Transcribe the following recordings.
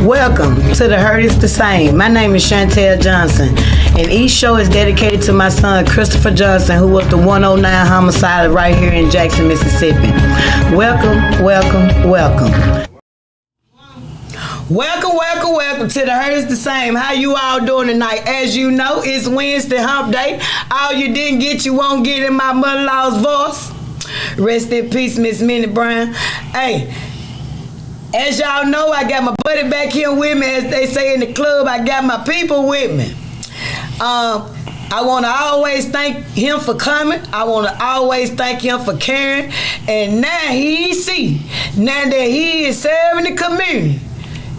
Welcome to The Hurt is the Same. My name is Shantell Johnson, and each show is dedicated to my son, Christopher Johnson, who was the 109 homicide right here in Jackson, Mississippi. Welcome, welcome, welcome. Welcome to The Hurt is the Same. How you all doing tonight? As you know, it's Wednesday hump day. All you didn't get, you won't get in my mother-in-law's voice. Rest in peace, Miss Minnie Brown. Hey, as y'all know, I got my buddy back here with me. As they say in the club, I got my people with me. I want to always thank him for coming. I want to always thank him for caring. And now he see, now that he is serving the community,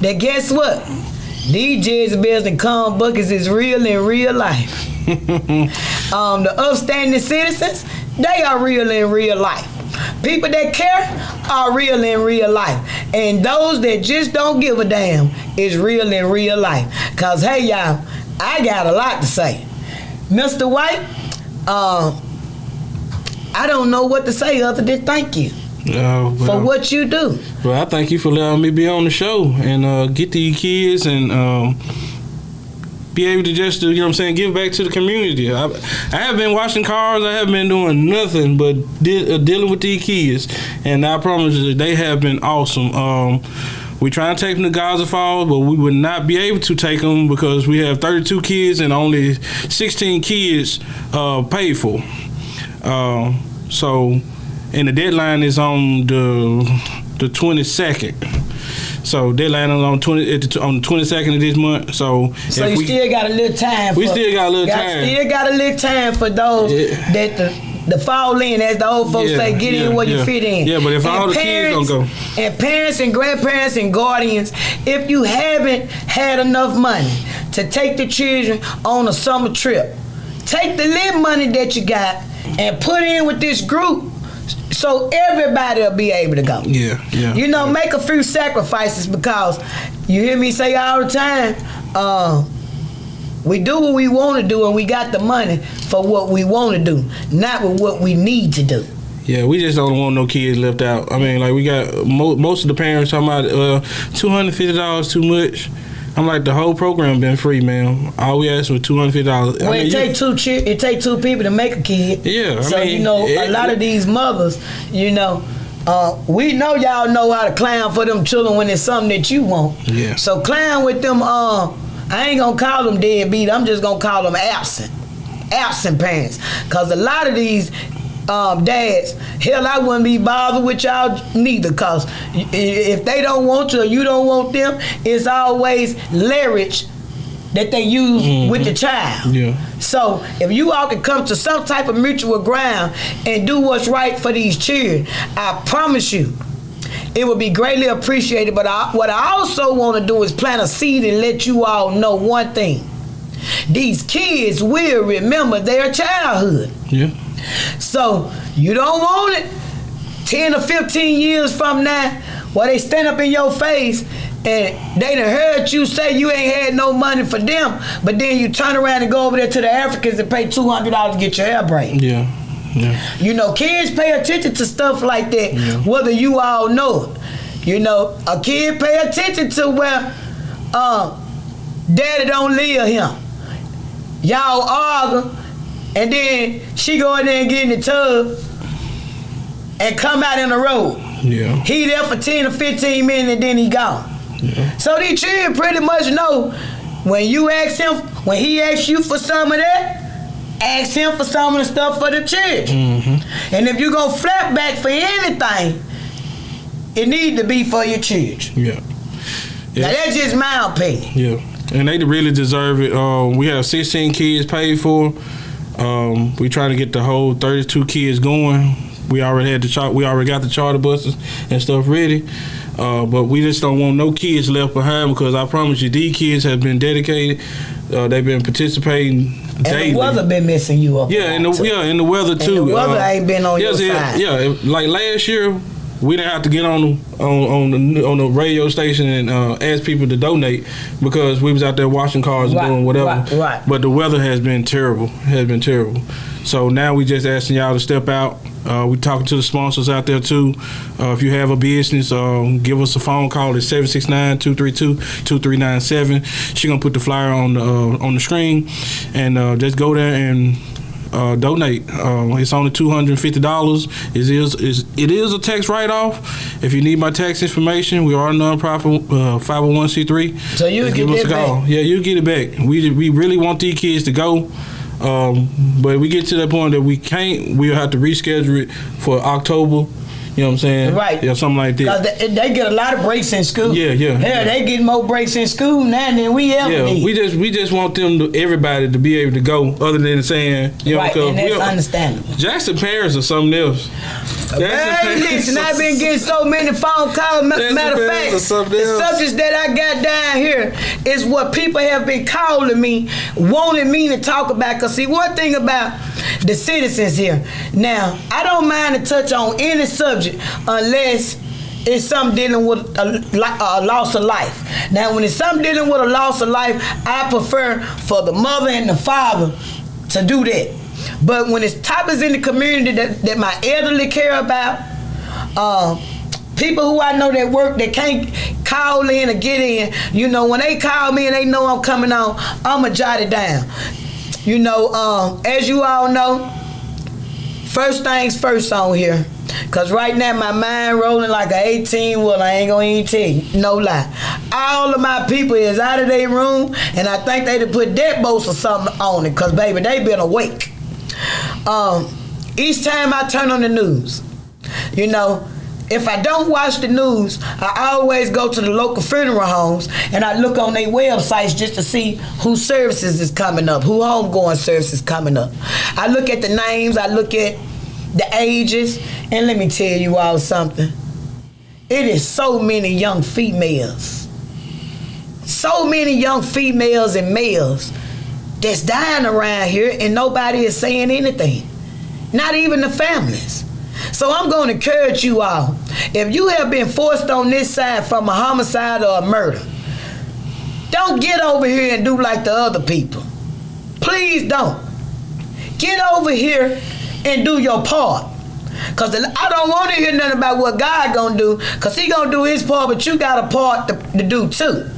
that guess what? These Jezebels and calm buckets is real in real life. The upstanding citizens, they are real in real life. People that care are real in real life. And those that just don't give a damn is real in real life. Cause hey y'all, I got a lot to say. Mr. White, I don't know what to say other than thank you for what you do. Well, I thank you for allowing me to be on the show and get these kids and be able to just, you know what I'm saying, give back to the community. I have been washing cars. I haven't been doing nothing but dealing with these kids. And I promise you, they have been awesome. We try to take them to Gaza Falls, but we would not be able to take them because we have 32 kids and only 16 kids paid for. So, and the deadline is on the 22nd. So deadline is on the 22nd of this month. So you still got a little time. We still got a little time. Still got a little time for those that the fall in, as the old folks say, get in where you fit in. Yeah, but if all the kids don't go. And parents and grandparents and guardians, if you haven't had enough money to take the children on a summer trip, take the little money that you got and put in with this group so everybody will be able to go. Yeah. You know, make a few sacrifices because you hear me say all the time, we do what we want to do and we got the money for what we want to do, not with what we need to do. Yeah, we just don't want no kids left out. I mean, like we got most of the parents talking about $250 too much. I'm like, the whole program been free, man. All we asked was $250. Well, it take two people to make a kid. Yeah, so you know, a lot of these mothers, you know, we know y'all know how to clown for them children when it's something that you want. Yeah. So clown with them. I ain't gonna call them deadbeat. I'm just gonna call them absent parents. Cause a lot of these dads, hell, I wouldn't be bothered with y'all neither, cause if they don't want you or you don't want them, it's always leverage that they use with the child. Yeah. So if you all can come to some type of mutual ground and do what's right for these children, I promise you, it would be greatly appreciated. But what I also want to do is plant a seed and let you all know one thing. These kids will remember their childhood. Yeah. So you don't want it 10 or 15 years from now where they stand up in your face and they done heard you say you ain't had no money for them, but then you turn around and go over there to the Africans and pay $200 to get your hair braided. Yeah. You know, kids pay attention to stuff like that, whether you all know it. You know, a kid pay attention to where daddy don't live here. Y'all argue, and then she go in there and get in the tub and come out in the road. Yeah. He there for 10 or 15 minutes and then he gone. Yeah. So these children pretty much know when you ask him, when he asks you for some of that, ask him for some of the stuff for the children. And if you gonna flap back for anything, it need to be for your children. Yeah. Now that's just my opinion. Yeah. And they really deserve it. We have 16 kids paid for. We trying to get the whole 32 kids going. We already got the charter buses and stuff ready. But we just don't want no kids left behind because I promise you, these kids have been dedicated. They've been participating daily. And the weather been messing you up. And the weather too. And the weather ain't been on your side. Yeah, like last year, we didn't have to get on the radio station and ask people to donate because we was out there washing cars and doing whatever. Right. But the weather has been terrible. So now we just asking y'all to step out We talking to the sponsors out there too. If you have a business, give us a phone call at 769-232-2397. She gonna put the flyer on the screen, and just go there and donate. It's only $250. It is a tax write-off. If you need my tax information, we are a nonprofit 501c3. So you give us a call. Yeah, you get it back. We really want these kids to go. But we get to that point that we can't. We'll have to reschedule it for October. You know what I'm saying? Right. Yeah, something like that. Because they get a lot of breaks in school. Yeah. They get more breaks in school now than we ever need. We just want everybody to be able to go, other than saying, you know, right, and that's understandable. Jackson parents are something else. Hey, listen, I've been getting so many phone calls. Matter of fact, the subjects that I got down here is what people have been calling me, wanting me to talk about. Because see, one thing about the citizens here, now, I don't mind to touch on any subject unless it's something dealing with a loss of life. Now, when it's something dealing with a loss of life, I prefer for the mother and the father to do that. But when it's topics in the community that my elderly care about, people who I know that work that can't call in or get in, you know, when they call me and they know I'm coming on, I'ma jot it down. You know, as you all know, first things first on here. Cause right now my mind rolling like an 18 wheel. I ain't gonna even tell you, no lie. All of my people is out of their room, and I think they done put deadbolts or something on it. Cause baby, they been awake. Each time I turn on the news, you know, if I don't watch the news, I always go to the local funeral homes and I look on their websites just to see who services is coming up, who homegoing services coming up. I look at the names, I look at the ages, and let me tell you all something. It is so many young females. So many young females and males that's dying around here and nobody is saying anything. Not even the families. So I'm going to encourage you all. If you have been forced on this side from a homicide or a murder, don't get over here and do like the other people. Please don't. Get over here and do your part. Because I don't want to hear nothing about what God going to do, because he going to do his part, but you got a part to do too.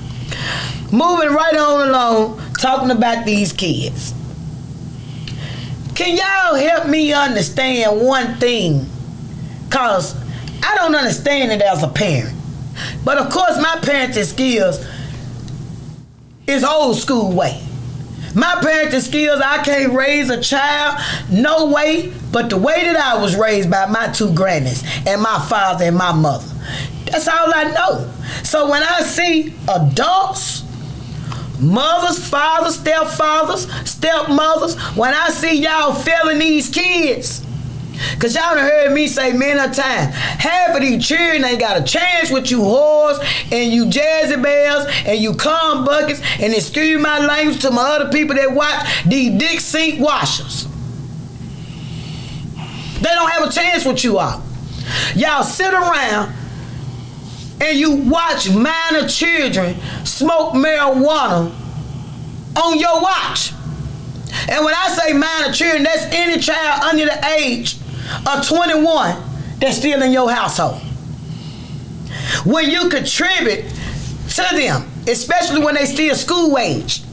Moving right on along, talking about these kids. Can y'all help me understand one thing? Because I don't understand it as a parent. But of course, my parenting skills is old school way. My parenting skills, I can't raise a child no way but the way that I was raised by my two grannies and my father and my mother. That's all I know. So when I see adults, mothers, fathers, stepfathers, stepmothers, when I see y'all failing these kids, because y'all done heard me say many a time, half of these children ain't got a chance with you whores and you Jezebels and you cum buckets, and excuse my language to my other people that watch these dick sink washers. They don't have a chance with you all. Y'all sit around and you watch minor children smoke marijuana on your watch. And when I say minor children, that's any child under the age of 21 that's still in your household. When you contribute to them, especially when they still school age.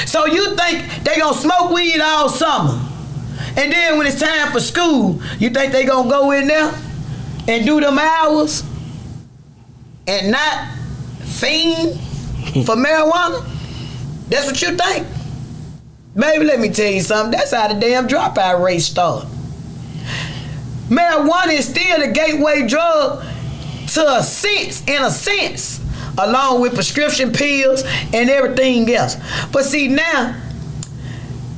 So you think they gonna smoke weed all summer, and then when it's time for school, you think they gonna go in there and do them hours and not fiend for marijuana? That's what you think? Baby, let me tell you something. That's how the damn dropout rate started. Marijuana is still the gateway drug to a sense, along with prescription pills and everything else. But see, now,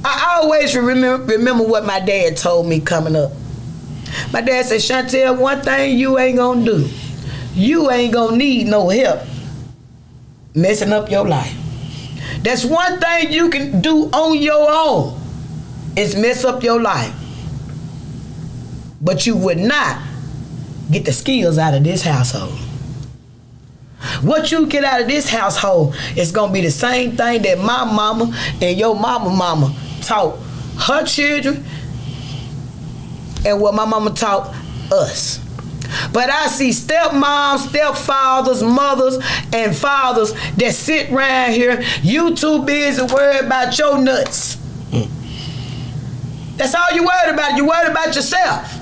I always remember what my dad told me coming up. My dad said, Shantell, one thing you ain't gonna do, you ain't gonna need no help messing up your life. That's one thing you can do on your own, is mess up your life. But you would not get the skills out of this household. What you get out of this household is gonna be the same thing that my mama and your mama taught her children and what my mama taught us. But I see stepmoms, stepfathers, mothers, and fathers that sit around here, you too busy worried about your nuts. That's all you worried about. You worried about yourself.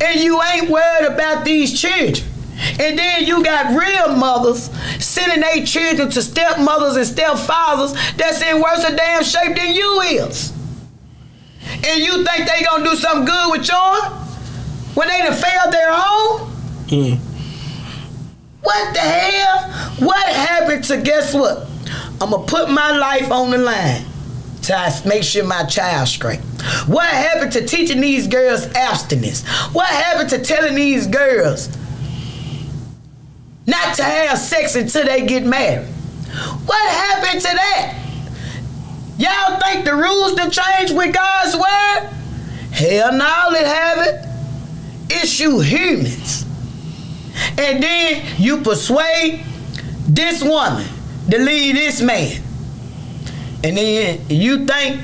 And you ain't worried about these children. And then you got real mothers sending their children to stepmothers and stepfathers that's in worse a damn shape than you is. And you think they gonna do something good with yours when they done failed their own? What the hell? What happened to, guess what? I'm gonna put my life on the line to make sure my child's straight. What happened to teaching these girls abstinence? What happened to telling these girls not to have sex until they get married? What happened to that? Y'all think the rules done changed with God's word? Hell no, it haven't. It's you humans. And then you persuade this woman to leave this man. And then you think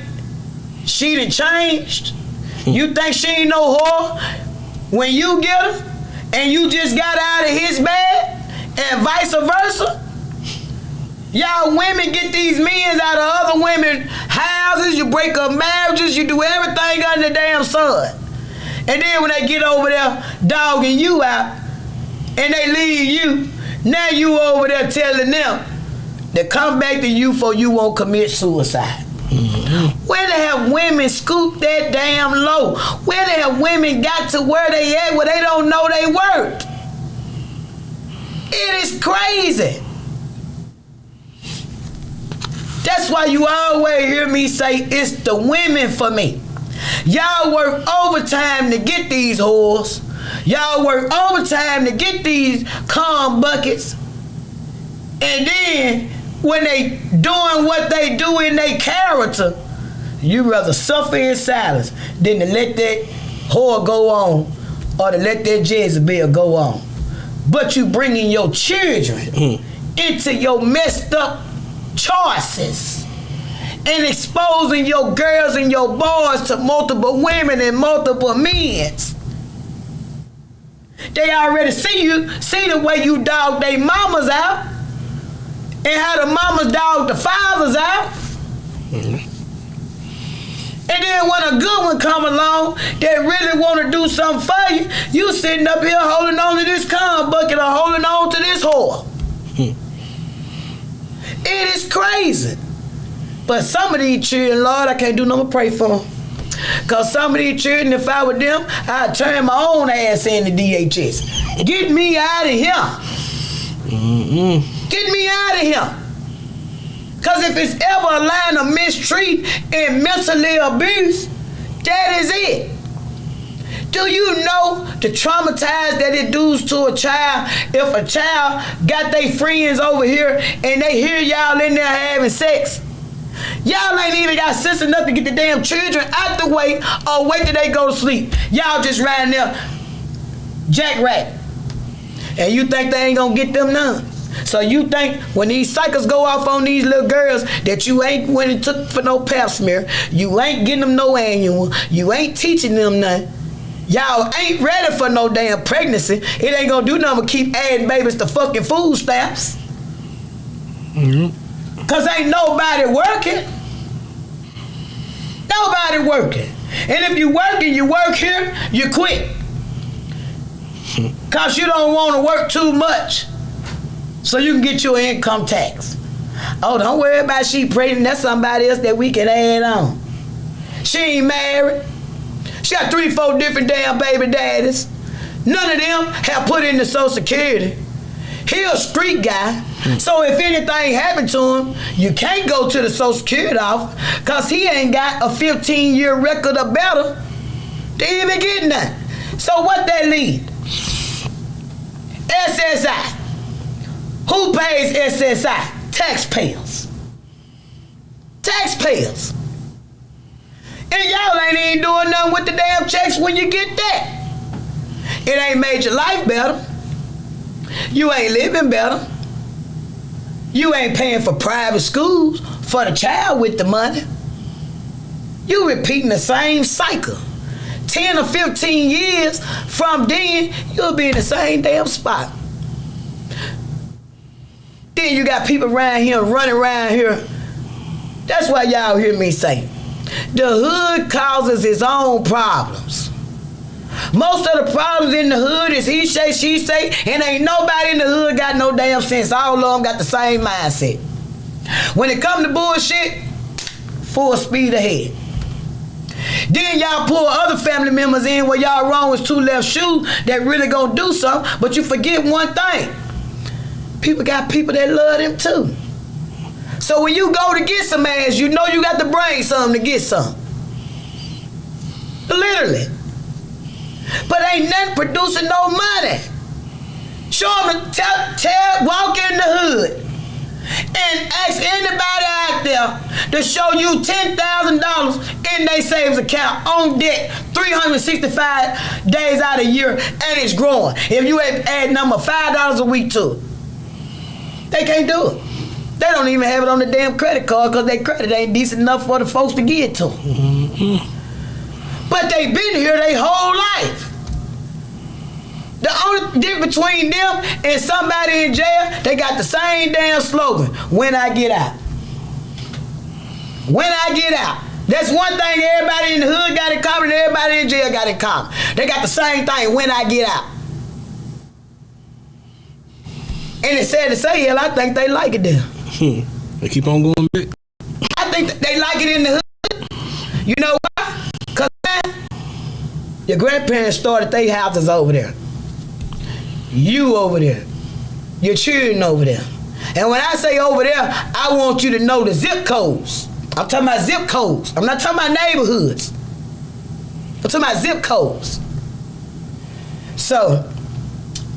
she done changed? You think she ain't no whore when you get her and you just got out of his bed and vice versa? Y'all women get these men out of other women's houses, you break up marriages, you do everything under the damn sun. And then when they get over there dogging you out and they leave you, now you over there telling them to come back to you for you won't commit suicide. Where the hell women scoop that damn low? Where the hell women got to where they at where they don't know they worth? It is crazy. That's why you always hear me say it's the women for me. Y'all work overtime to get these whores. Y'all work overtime to get these cum buckets. And then when they doing what they do in their character, you rather suffer in silence than to let that whore go on or to let that Jezebel go on. But you bringing your children into your messed up choices and exposing your girls and your boys to multiple women and multiple men. They already see the way you dog they mamas out and how the mamas dog the fathers out. And then when a good one come along that really want to do something for you, you sitting up here holding on to this cum bucket or holding on to this whore. It is crazy. But some of these children, Lord, I can't do nothing but pray for them. Because some of these children, if I were them, I'd turn my own ass into DHS. Get me out of here. Get me out of here. Because if it's ever a line of mistreat and mentally abuse, that is it. Do you know the traumatize that it does to a child if a child got their friends over here and they hear y'all in there having sex? Y'all ain't even got sense enough to get the damn children out the way or wait till they go to sleep. Y'all just riding there jackrabbit. And you think they ain't gonna get them none. So you think when these cycles go off on these little girls that you ain't went and took for no pap smear, you ain't getting them no annual, you ain't teaching them nothing. Y'all ain't ready for no damn pregnancy. It ain't gonna do nothing but keep adding babies to fucking food stamps. Cause ain't nobody working. Nobody working. And if you working, you work here, you quit. Cause you don't want to work too much. So you can get your income tax. Oh, don't worry about she pregnant. That's somebody else that we can add on. She ain't married. She got 3-4 different damn baby daddies. None of them have put in the Social Security. He a street guy. So if anything happened to him, you can't go to the Social Security office because he ain't got a 15-year record or better to even get nothing. So what that lead? SSI. Who pays SSI? Taxpayers. Taxpayers. And y'all ain't even doing nothing with the damn checks when you get that. It ain't made your life better. You ain't living better. You ain't paying for private schools for the child with the money. You repeating the same cycle. 10 or 15 years from then, you'll be in the same damn spot. Then you got people around here running around here. That's why y'all hear me say, the hood causes its own problems. Most of the problems in the hood is he say, she say, and ain't nobody in the hood got no damn sense. All of them got the same mindset. When it come to bullshit, full speed ahead. Then y'all pull other family members in where y'all wrong with two left shoes that really gonna do something, but you forget one thing. People got people that love them too. So when you go to get some ass, you know you got to bring something to get some. Literally. But ain't nothing producing no money. Show them, walk in the hood and ask anybody out there to show you $10,000 in their savings account on deck 365 days out of the year, and it's growing. If you add number $5 a week to it, they can't do it. They don't even have it on the damn credit card because their credit ain't decent enough for the folks to give it to them. Mm-hmm. But they been here their whole life. The only difference between them and somebody in jail, they got the same damn slogan, when I get out. When I get out. That's one thing everybody in the hood got in common and everybody in jail got in common. They got the same thing, when I get out. And it's sad to say, hell, I think they like it there. They keep on going back. I think they like it in the hood. You know why? Because your grandparents started their houses over there. You over there. Your children over there. And when I say over there, I want you to know the zip codes. I'm talking about zip codes. I'm not talking about neighborhoods. I'm talking about zip codes. So,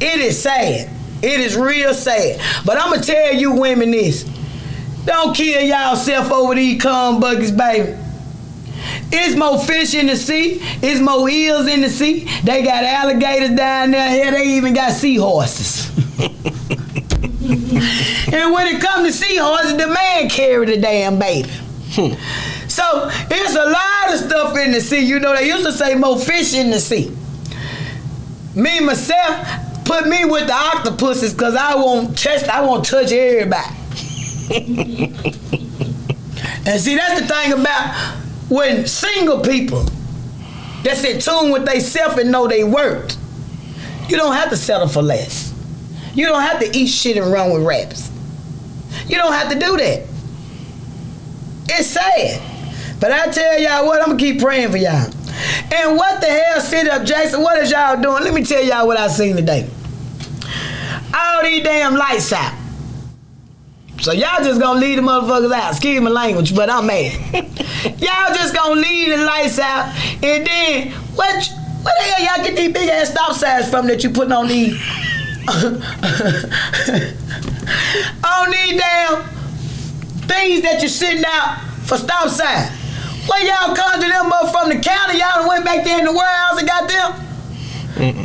it is sad. It is real sad. But I'm going to tell you women this. Don't kill y'allself over these cum buckets, baby. It's more fish in the sea. It's more eels in the sea. They got alligators down there. Here they even got seahorses. And when it comes to seahorses, the man carry the damn baby. So it's a lot of stuff in the sea. You know, they used to say more fish in the sea. Me, myself, put me with the octopuses because I won't touch everybody. And see, that's the thing about when single people that's in tune with themselves and know they worth, you don't have to settle for less. You don't have to eat shit and run with rabbits. You don't have to do that. It's sad. But I tell y'all what, I'm gonna keep praying for y'all. And what the hell, City of Jackson, what is y'all doing? Let me tell y'all what I seen today. All these damn lights out. So y'all just gonna leave the motherfuckers out. Excuse my language, but I'm mad. Y'all just gonna leave the lights out, and then what the hell y'all get these big ass stop signs from that you putting on these on these damn things that you're sitting out for stop sign? Where y'all conjure them up from the county? Y'all done went back there in the warehouse and got them?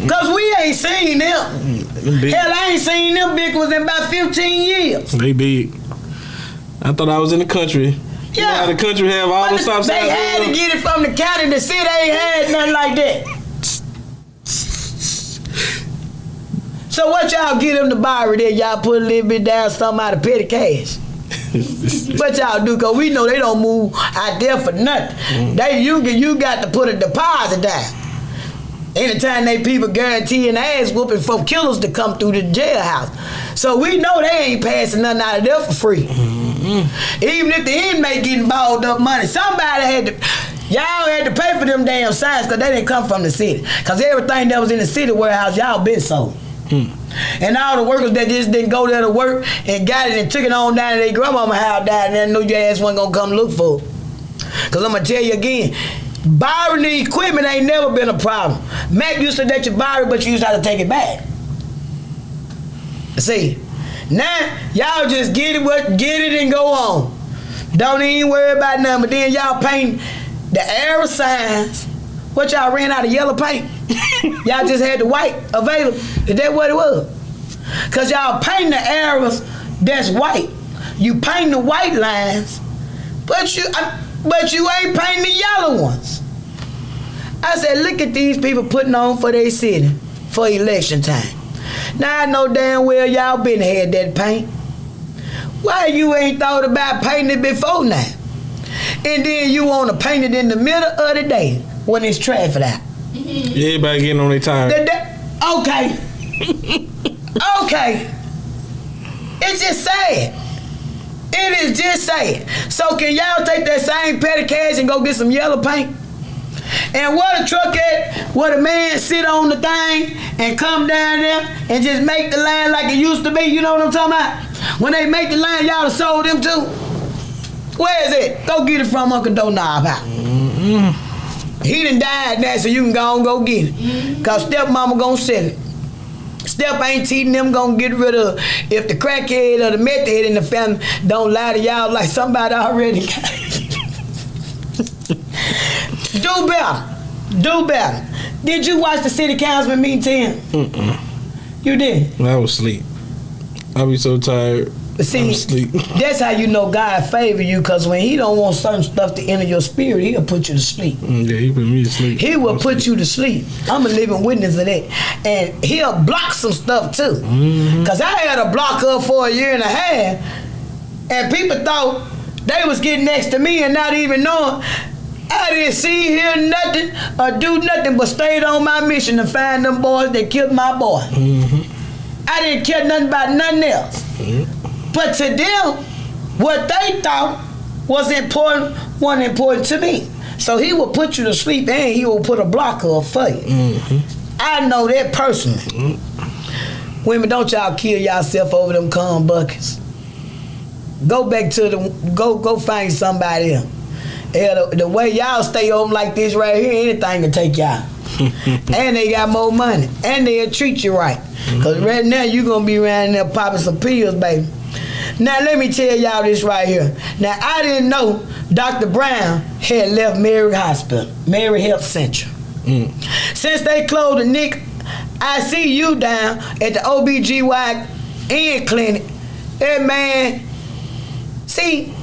Cause we ain't seen them. Hell, I ain't seen them big ones in about 15 years. They big. I thought I was in the country. Yeah. You know how the country have all the stop signs? They had to get it from the county. The city ain't had nothing like that. So what y'all get them to borrow there? Y'all put a little bit down, something out of petty cash. What y'all do? Cause we know they don't move out there for nothing. You got to put a deposit down. Anytime they people guaranteeing ass whooping for killers to come through the jailhouse. So we know they ain't passing nothing out of there for free. Mm-hmm. Even if the inmate getting balled up money, somebody y'all had to pay for them damn signs because they didn't come from the city. Because everything that was in the city warehouse, y'all been sold. And all the workers that just didn't go there to work and got it and took it on down to their grandmama house down there and knew your ass wasn't gonna come look for it. Because I'm gonna tell you again, borrowing the equipment ain't never been a problem. Mac used to let you borrow it, but you used to have to take it back. See, now y'all just get it and go on. Don't even worry about nothing. But then y'all paint the arrow signs. What y'all ran out of yellow paint? Y'all just had the white available. Is that what it was? Cause y'all paint the arrows that's white. You paint the white lines, but you ain't painting the yellow ones. I said, look at these people putting on for their city for election time. Now I know damn well y'all been had that paint. Why you ain't thought about painting it before now? And then you want to paint it in the middle of the day when it's traffic out. Everybody getting on their time. Okay. Okay. It's just sad. It is just sad. So can y'all take that same petty cash and go get some yellow paint? And where the truck at, where the man sit on the thing and come down there and just make the line like it used to be, you know what I'm talking about? When they make the line, y'all have sold them too. Where is it? Go get it from Uncle Donald out. He done died now, so you can go get it. Cause stepmama gonna sell it. Step ain't teaching them gonna get rid of if the crackhead or the meth head in the family don't lie to y'all like somebody already got it. Do better. Do better. Did you watch the city councilman meeting, Tim? You did? I was asleep. I be so tired. See, that's how you know God favor you, because when he don't want certain stuff to enter your spirit, he'll put you to sleep. Yeah, he put me to sleep. He will put you to sleep. I'm a living witness of that. And he'll block some stuff too. Because I had a blocker for a year and a half, and people thought they was getting next to me and not even knowing. I didn't see, hear nothing, or do nothing but stayed on my mission to find them boys that killed my boy. I didn't care nothing about nothing else. But to them, what they thought was important wasn't important to me. So he will put you to sleep and he will put a blocker up for you. I know that personally. Women, don't y'all kill yourself over them cum buckets. Go back to go find somebody else. The way y'all stay on like this right here, anything can take y'all. And they got more money. And they'll treat you right. Because right now you going to be around there popping some pills, baby. Now let me tell y'all this right here. Now I didn't know Dr. Brown had left Mary Hospital, Mary Health Center. Since they closed the Nick ICU down at the OBGYN clinic, that man, see,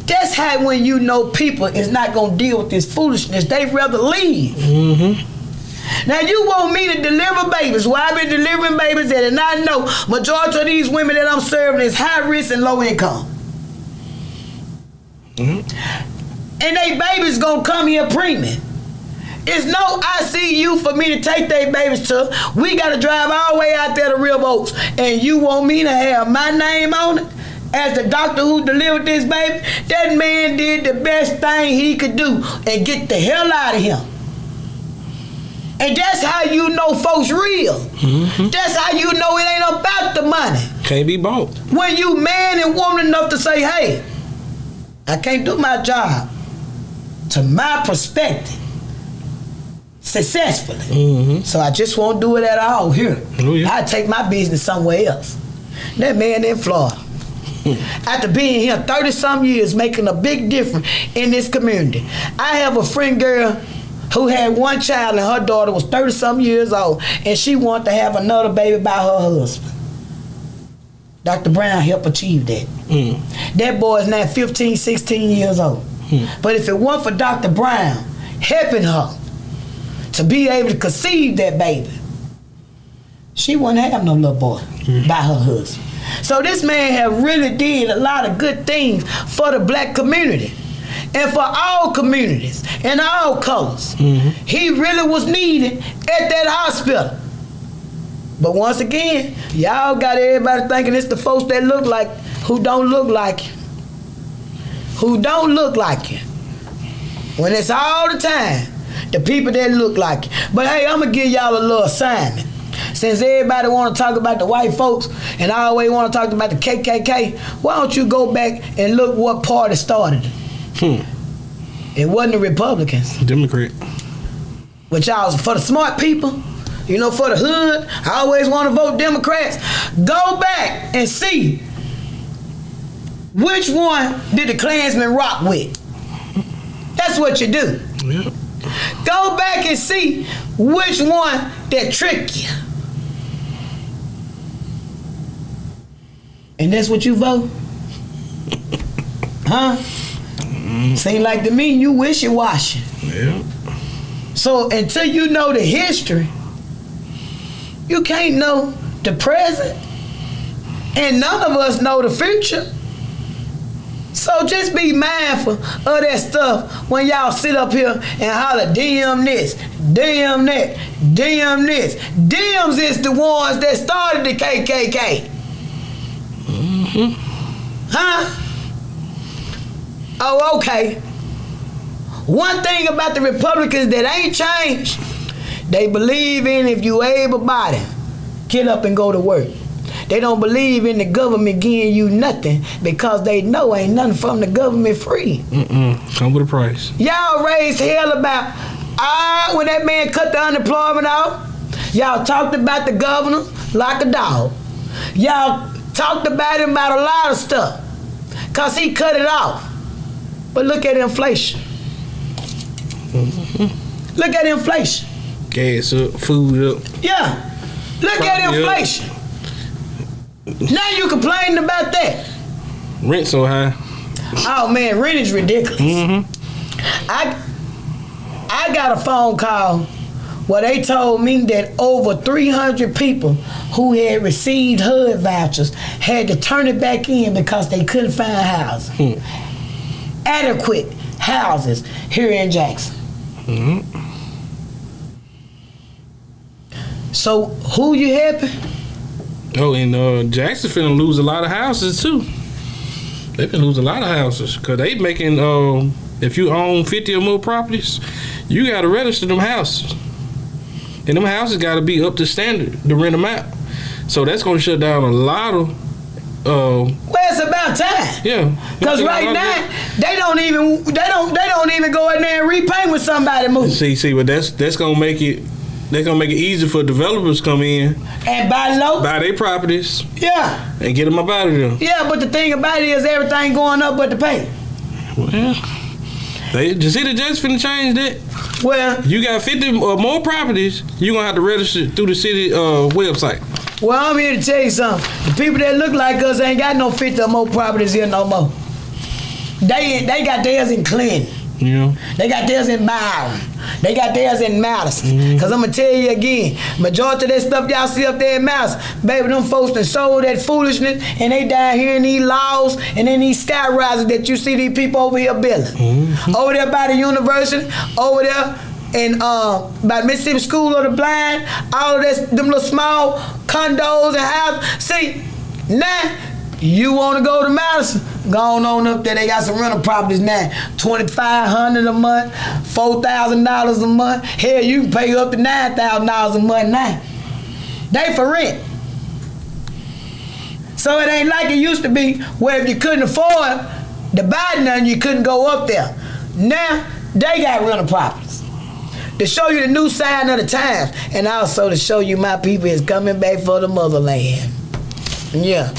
that's how when you know people is not going to deal with this foolishness, they'd rather leave. Now you want me to deliver babies. Well, I've been delivering babies and I know majority of these women that I'm serving is high risk and low income. And they babies gonna come here preemie. It's no ICU for me to take their babies to. We gotta drive all the way out there to Real Oaks. And you want me to have my name on it as the doctor who delivered this baby? That man did the best thing he could do and get the hell out of here. And that's how you know folks real. That's how you know it ain't about the money. Can't be bought. When you man and woman enough to say, hey, I can't do my job to my perspective successfully. So I just won't do it at all here. I take my business somewhere else. That man in Florida, after being here 30-some years, making a big difference in this community. I have a friend girl who had one child and her daughter was 30-some years old and she wanted to have another baby by her husband. Dr. Brown helped achieve that. That boy is now 15, 16 years old. But if it weren't for Dr. Brown helping her to be able to conceive that baby, she wouldn't have no little boy by her husband. So this man have really did a lot of good things for the black community. And for all communities and all colors. He really was needed at that hospital. But once again, y'all got everybody thinking it's the folks that look like, who don't look like you. Who don't look like you. When it's all the time, the people that look like you. But hey, I'm going to give y'all a little assignment. Since everybody want to talk about the white folks and I always want to talk about the KKK, why don't you go back and look what party started it? It wasn't the Republicans. Democrat. Which y'all, for the smart people, you know, for the hood, I always want to vote Democrats. Go back and see which one did the Klansmen rock with. That's what you do. Yep. Go back and see which one that tricked you. And that's what you vote? Huh? Seem like to me you wishy-washy. Yeah. So until you know the history, you can't know the present. And none of us know the future. So just be mindful of that stuff when y'all sit up here and holler, damn this, damn that, damn this. Dems is the ones that started the KKK. Mm-hmm. Huh? Oh, okay. One thing about the Republicans that ain't changed, they believe in if you able-bodied, get up and go to work. They don't believe in the government giving you nothing because they know ain't nothing from the government free. Come with a price. Y'all raised hell about, when that man cut the unemployment off, y'all talked about the governor like a dog. Y'all talked about him about a lot of stuff because he cut it off. But look at inflation. Look at inflation. Gas up, food up. Yeah. Look at inflation. Now you complaining about that. Rent so high. Oh man, rent is ridiculous. Mm-hmm. I got a phone call where they told me that over 300 people who had received HUD vouchers had to turn it back in because they couldn't find houses. Adequate houses here in Jackson. So who you helping? Oh, and Jackson finna lose a lot of houses too. They finna lose a lot of houses because they making, if you own 50 or more properties, you gotta register them houses. And them houses gotta be up to standard to rent them out. So that's gonna shut down a lot of, well, it's about time. Yeah. Cause right now they don't even go in there and repay when somebody moves. See, but that's gonna make it. They're gonna make it easy for developers to come in and buy their properties. Yeah. And get them up out of there. Yeah, but the thing about it is everything going up but the pay. Well, the city just finna change that. Well, you got 50 or more properties, you're gonna have to register through the city website. Well, I'm here to tell you something. The people that look like us ain't got no 50 or more properties here no more. They got theirs in Clinton. Yeah. They got theirs in Byron. They got theirs in Madison. Cause I'm gonna tell you again, majority of that stuff y'all see up there in Madison, baby, them folks that sold that foolishness and they down here in these laws and in these sky risers that you see these people over here building. Over there by the university, over there in by Mississippi School of the Blind, all of this, them little small condos and houses. See, now you wanna go to Madison, go on up there. They got some rental properties now. $2,500 a month, $4,000 a month. Hell, you can pay up to $9,000 a month now. They for rent. So it ain't like it used to be where if you couldn't afford to buy nothing, you couldn't go up there. Now, they got rental properties. To show you the new sign of the times, and also to show you my people is coming back for the motherland. Yeah,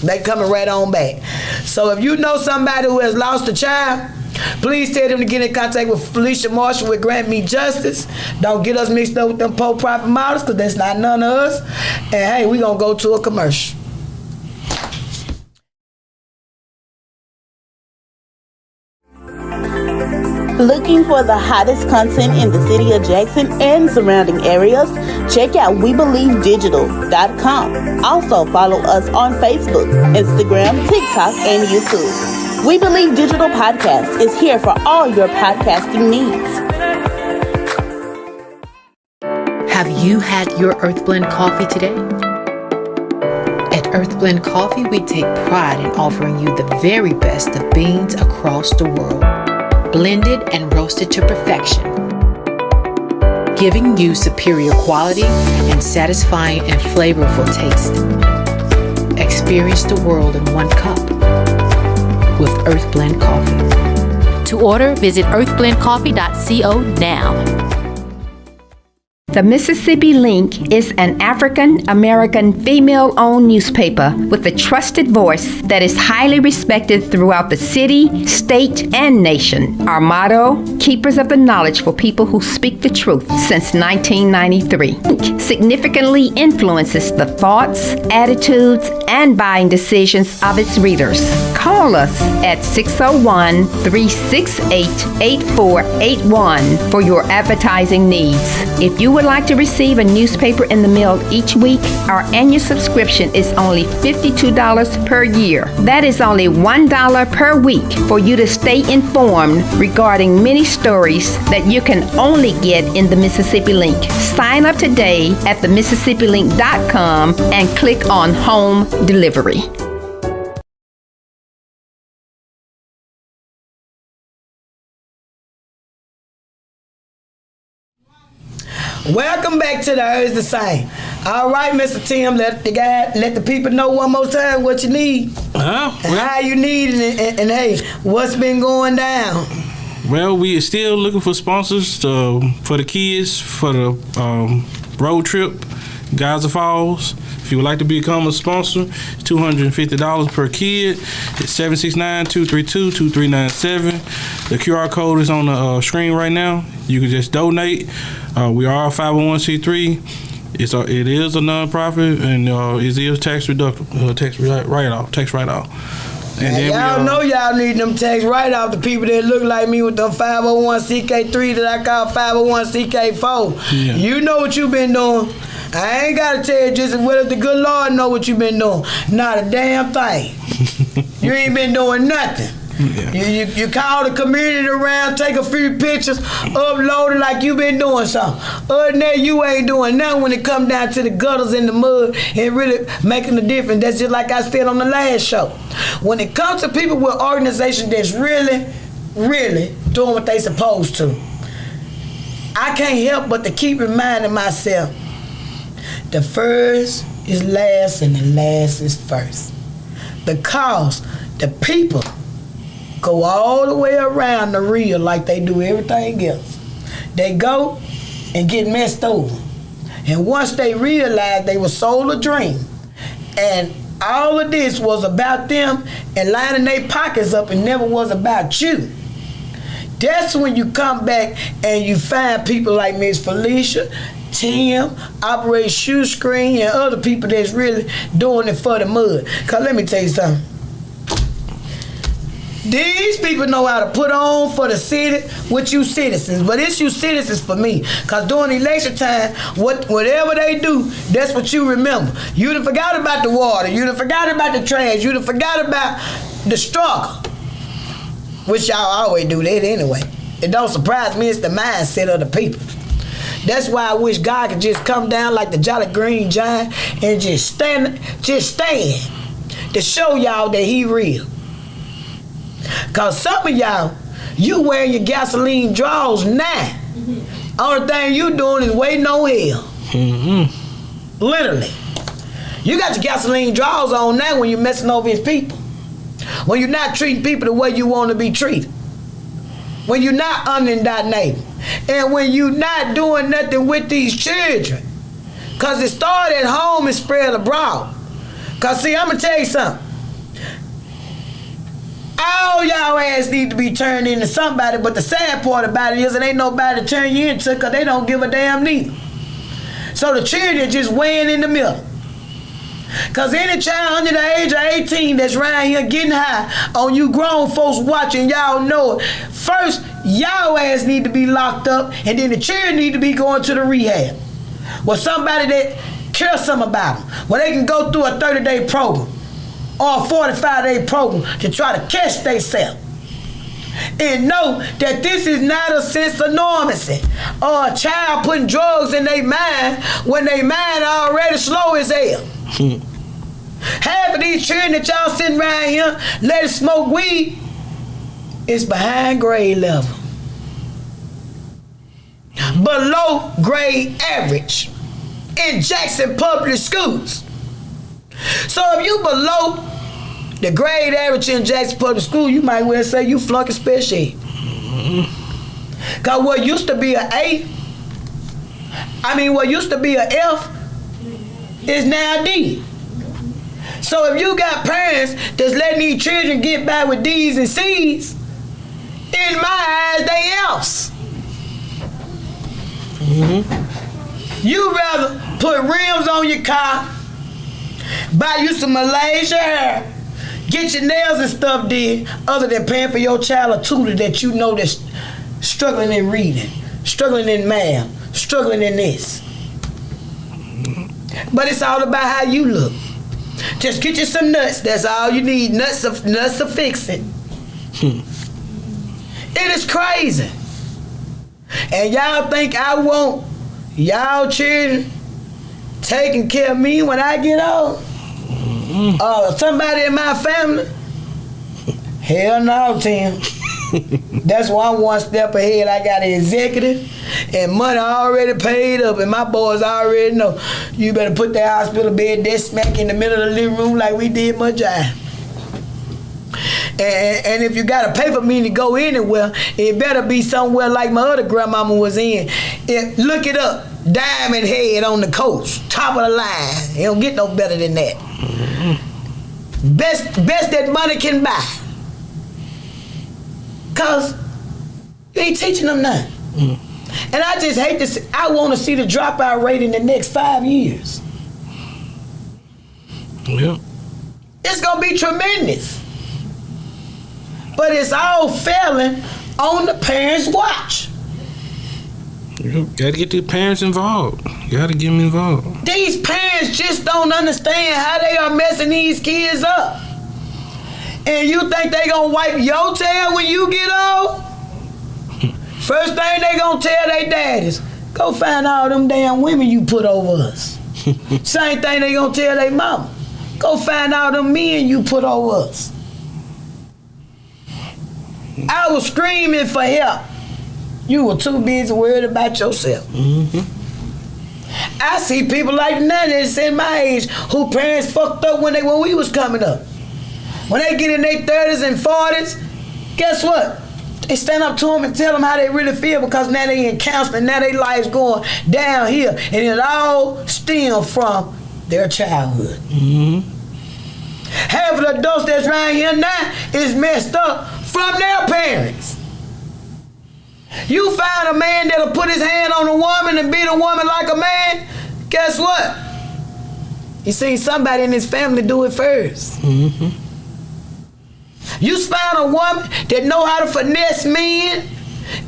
they coming right on back. So if you know somebody who has lost a child, please tell them to get in contact with Felicia Marshall with Grant Me Justice. Don't get us mixed up with them poor profit models because that's not none of us. And hey, we gonna go to a commercial. Looking for the hottest content in the city of Jackson and surrounding areas? Check out WeBelieveDigital.com. Also follow us on Facebook, Instagram, TikTok, and YouTube. We Believe Digital Podcast is here for all your podcasting needs. Have you had your Earthblend coffee today? At Earthblend Coffee, we take pride in offering you the very best of beans across the world, blended and roasted to perfection, giving you superior quality and satisfying and flavorful taste. Experience the world in one cup with Earthblend Coffee. To order, visit earthblendcoffee.co now. The Mississippi Link is an African American female-owned newspaper with a trusted voice that is highly respected throughout the city, state, and nation. Our motto, keepers of the knowledge for people who speak the truth, since 1993. Link significantly influences the thoughts, attitudes, and buying decisions of its readers. Call us at 601-368-8481 for your advertising needs. If you would like to receive a newspaper in the mail each week, our annual subscription is only $52 per year. That is only $1 per week for you to stay informed regarding many stories that you can only get in the Mississippi Link. Sign up today at themississippiLink.com and click on Home Delivery. Welcome back to the Heard the Same. All right, Mr. Tim, let the people know one more time what you need, and how you need it, and hey, what's been going down. Well, we are still looking for sponsors for the kids for the road trip, Geyser Falls. If you would like to become a sponsor, it's $250 per kid. It's 769-232-2397. The QR code is on the screen right now. You can just donate. We are a 501c3. It is a nonprofit, and it is tax deductible, tax write-off. And then y'all know y'all need them tax write-off. The people that look like me with them 501c3 that I call 501c4. Yeah. You know what you've been doing. I ain't gotta tell you just what if the good Lord know what you've been doing. Not a damn thing. You ain't been doing nothing. Yeah. You call the community around, take a few pictures, upload it like you been doing something. Other than that, you ain't doing nothing when it come down to the gutters and the mud and really making a difference. That's just like I said on the last show. When it comes to people with organizations that's really, really doing what they supposed to, I can't help but to keep reminding myself, the first is last and the last is first. Because the people go all the way around the reel like they do everything else. They go and get messed over. And once they realize they were sold a dream, and all of this was about them and lining their pockets up and never was about you, that's when you come back and you find people like Miss Felicia, Tim, Operate Shoe Screen, and other people that's really doing it for the mud. Because let me tell you something. These people know how to put on for the city with you citizens, but it's you citizens for me. Because during election time, whatever they do, that's what you remember. You done forgot about the water, you done forgot about the trash, you done forgot about the struggle. Which y'all always do that anyway. It don't surprise me, it's the mindset of the people. That's why I wish God could just come down like the Jolly Green Giant and just stand to show y'all that he real. Cause some of y'all, you wearing your gasoline drawers now. Mm-hmm. Only thing you doing is waiting on hell. Mm-hmm. Literally. You got your gasoline drawers on now when you're messing over his people. When you're not treating people the way you want to be treated. When you're not honoring that neighbor. And when you're not doing nothing with these children. Because it started at home and spread abroad. Because see, I'm going to tell you something. All y'all ass need to be turned into somebody, but the sad part about it is it ain't nobody to turn you into because they don't give a damn neither. So the children just weighing in the middle. Because any child under the age of 18 that's around here getting high on you grown folks watching, y'all know it. First, y'all ass need to be locked up, and then the children need to be going to the rehab. With somebody that cares something about them, where they can go through a 30-day program or a 45-day program to try to catch themselves. And know that this is not a sense of normalcy or a child putting drugs in their mind when their mind already slow as hell. Half of these children that y'all sitting around here letting smoke weed is behind grade level. Below grade average in Jackson public schools. So if you below the grade average in Jackson public school, you might well say you flunking special ed. Because what used to be an A, What used to be a F is now a D. So if you got parents that's letting these children get by with D's and C's, in my eyes, they F's. You rather put rims on your car, buy you some Malaysia hair, get your nails and stuff did, other than paying for your child a tutor that you know that's struggling in reading, struggling in math, struggling in this. But it's all about how you look. Just get you some nuts. That's all you need. Nuts to fix it. It is crazy. And y'all think I want y'all children taking care of me when I get old? Somebody in my family? Hell no, Tim. That's why I'm one step ahead. I got an executive and money already paid up, and my boys already know you better put that hospital bed dead smack in the middle of the living room like we did my job. And if you gotta pay for me to go anywhere, it better be somewhere like my other grandmama was in. Look it up, Diamond Head on the coast, top of the line. It don't get no better than that. Best that money can buy. Cause you ain't teaching them nothing. And I just hate to see, I want to see the dropout rate in the next 5 years. Yeah. It's gonna be tremendous. But it's all failing on the parents' watch. You gotta get the parents involved. You gotta get them involved. These parents just don't understand how they are messing these kids up. And you think they gonna wipe your tail when you get old? First thing they gonna tell their daddies, go find all them damn women you put over us. Same thing they gonna tell their mama, go find all them men you put over us. I was screaming for help. You were too busy worried about yourself. I see people like that that's in my age who parents fucked up when we was coming up. When they get in their 30s and 40s, guess what? They stand up to them and tell them how they really feel, because now they in counseling, now their life's going downhill, and it all stems from their childhood. Half of the adults that's around here now is messed up from their parents. You find a man that'll put his hand on a woman and beat a woman like a man, guess what? He seen somebody in his family do it first. You find a woman that know how to finesse men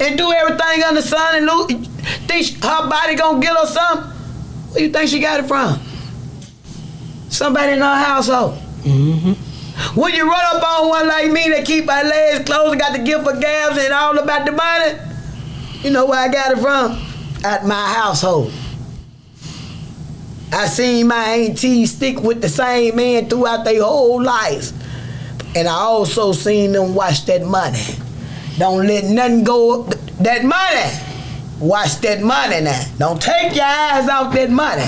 and do everything under the sun and think her body gonna get her something. Where do you think she got it from? Somebody in her household. When you run up on one like me that keep her legs closed and got the gift of gabs and all about the money, you know where I got it from? At my household. I seen my aunties stick with the same man throughout their whole lives. And I also seen them watch that money. Don't let nothing go up. That money. Watch that money now. Don't take your eyes off that money.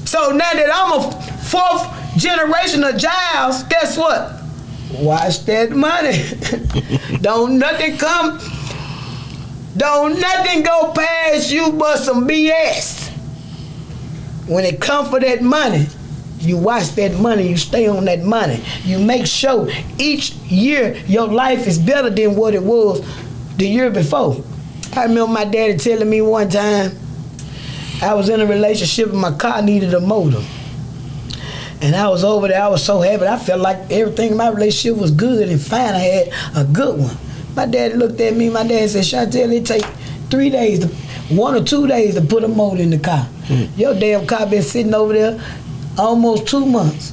So now that I'm a 4th generation of Giles, guess what? Watch that money. Don't nothing go past you but some BS. When it come for that money, you watch that money, you stay on that money. You make sure each year your life is better than what it was the year before. I remember my daddy telling me one time, I was in a relationship and my car needed a motor. And I was over there, I was so happy. I felt like everything in my relationship was good and fine. I had a good one. My daddy looked at me, my dad said, Shantell, it take 3 days, 1 or 2 days to put a motor in the car. Your damn car been sitting over there almost 2 months.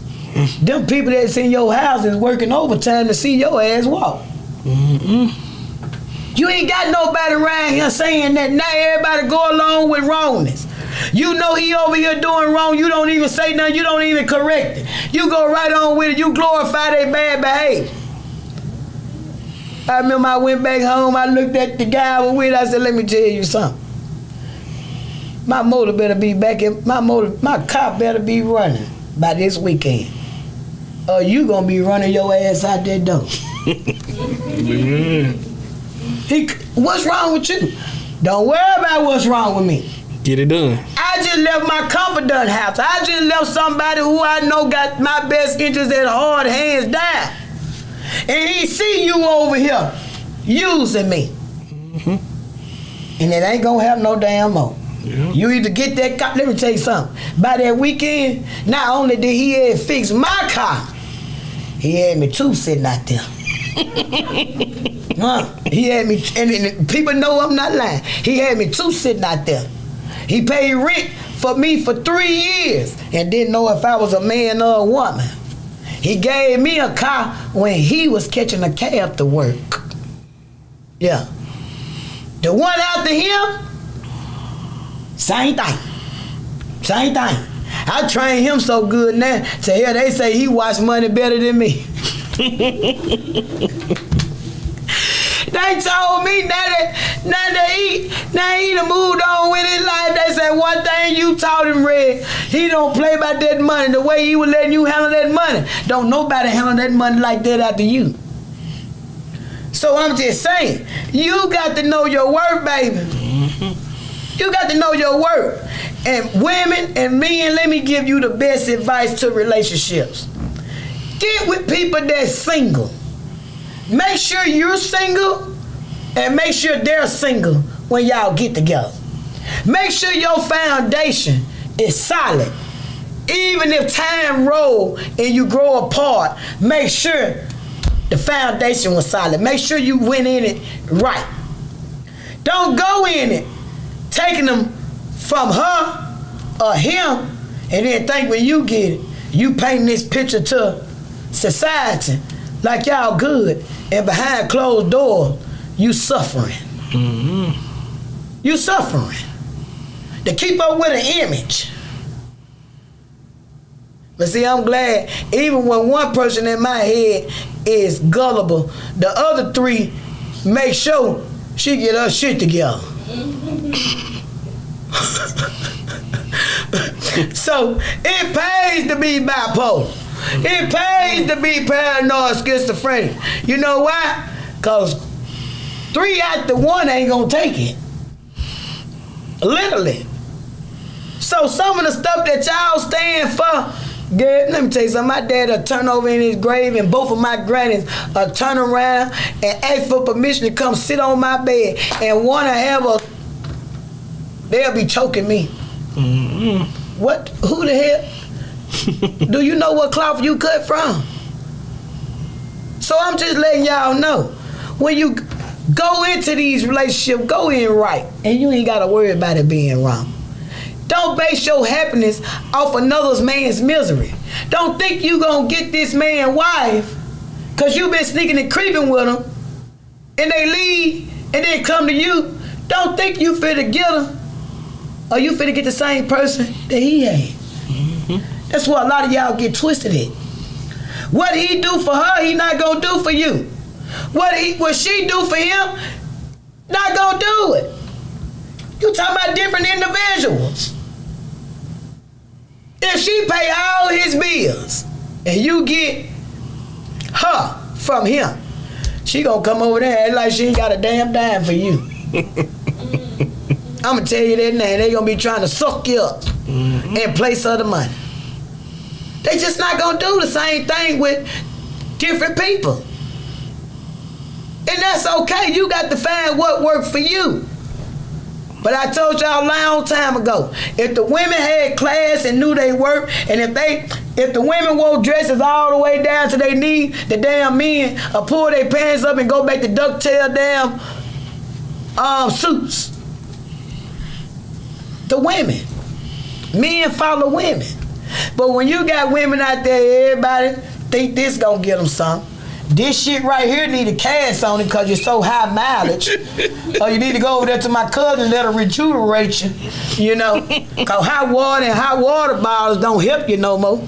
Them people that's in your house is working overtime to see your ass walk. You ain't got nobody around here saying that now everybody go along with wrongness. You know he over here doing wrong, you don't even say nothing, you don't even correct it. You go right on with it, you glorify their bad behavior. I remember I went back home, I looked at the guy I was with, I said, let me tell you something. My motor better be back in, my car better be running by this weekend. Or you gonna be running your ass out that door. What's wrong with you? Don't worry about what's wrong with me. Get it done. I just left my confidant house. I just left somebody who I know got my best interest at heart, hands down. And he see you over here using me. And it ain't gonna happen no damn more. Yeah. You either get that car. Let me tell you something. By that weekend, not only did he had fixed my car, he had me two sitting out there. He had me, and people know I'm not lying. He had me two sitting out there. He paid rent for me for 3 years and didn't know if I was a man or a woman. He gave me a car when he was catching a cab to work. Yeah. The one after him, same thing. Same thing. I trained him so good now, to hear they say he watch money better than me. They told me now he done moved on with his life. They said one thing you taught him, Red, he don't play about that money. The way he was letting you handle that money, don't nobody handle that money like that after you. So I'm just saying, you got to know your worth, baby. You got to know your worth. And women and men, let me give you the best advice to relationships. Get with people that's single. Make sure you're single and make sure they're single when y'all get together. Make sure your foundation is solid. Even if time roll and you grow apart, make sure the foundation was solid. Make sure you went in it right. Don't go in it taking them from her or him and then think when you get it, you paint this picture to society like y'all good, and behind closed doors, you suffering. You suffering. To keep up with an image. But see, I'm glad, even when one person in my head is gullible, the other three make sure she get her shit together. So it pays to be bipolar. It pays to be paranoid schizophrenic. You know why? Because 3 after 1 ain't gonna take it. Literally. So some of the stuff that y'all stand for, girl, let me tell you something. My dad will turn over in his grave and both of my grannies will turn around and ask for permission to come sit on my bed and wanna have they'll be choking me. What? Who the hell? Do you know what cloth you cut from? So I'm just letting y'all know, when you go into these relationships, go in right, and you ain't gotta worry about it being wrong. Don't base your happiness off another man's misery. Don't think you gonna get this man's wife cause you been sneaking and creeping with them, and they leave and then come to you. Don't think you finna get her, or you finna get the same person that he had. That's what a lot of y'all get twisted at. What he do for her, he not gonna do for you. What she do for him, not gonna do it. You talking about different individuals. If she pay all his bills and you get her from him, she gonna come over there and act like she ain't got a damn dime for you. I'm gonna tell you that now. They gonna be trying to suck you up and place other money. They just not gonna do the same thing with different people. And that's okay. You got to find what works for you. But I told y'all a long time ago, if the women had class and knew they work, and if the women wore dresses all the way down to their knee, the damn men will pull their pants up and go back to ducktail damn suits. The women. Men follow women. But when you got women out there, everybody think this gonna get them some. This shit right here need a cast on it because you're so high mileage. Or you need to go over there to my cousin and let her rejuvenate you, you know. Because hot water and hot water bottles don't help you no more.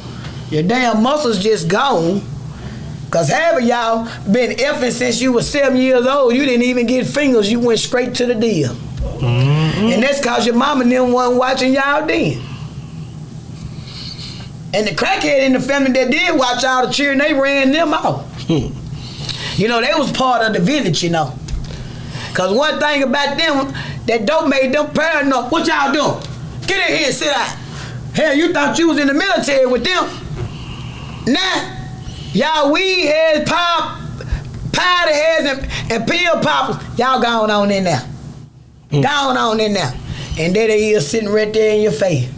Your damn muscles just gone. Because half of y'all been effing since you were 7 years old. You didn't even get fingers. You went straight to the deal. And that's because your mama and them wasn't watching y'all then. And the crackhead in the family that did watch all the cheering, they ran them out. You know, they was part of the village, you know. Because one thing about them, That dope made them paranoid. What y'all doing? Get in here and sit down. Hell, you thought you was in the military with them. Now, y'all weed heads, powder heads, and pill poppers, y'all gone on in there. Gone on in there. And there they is sitting right there in your face.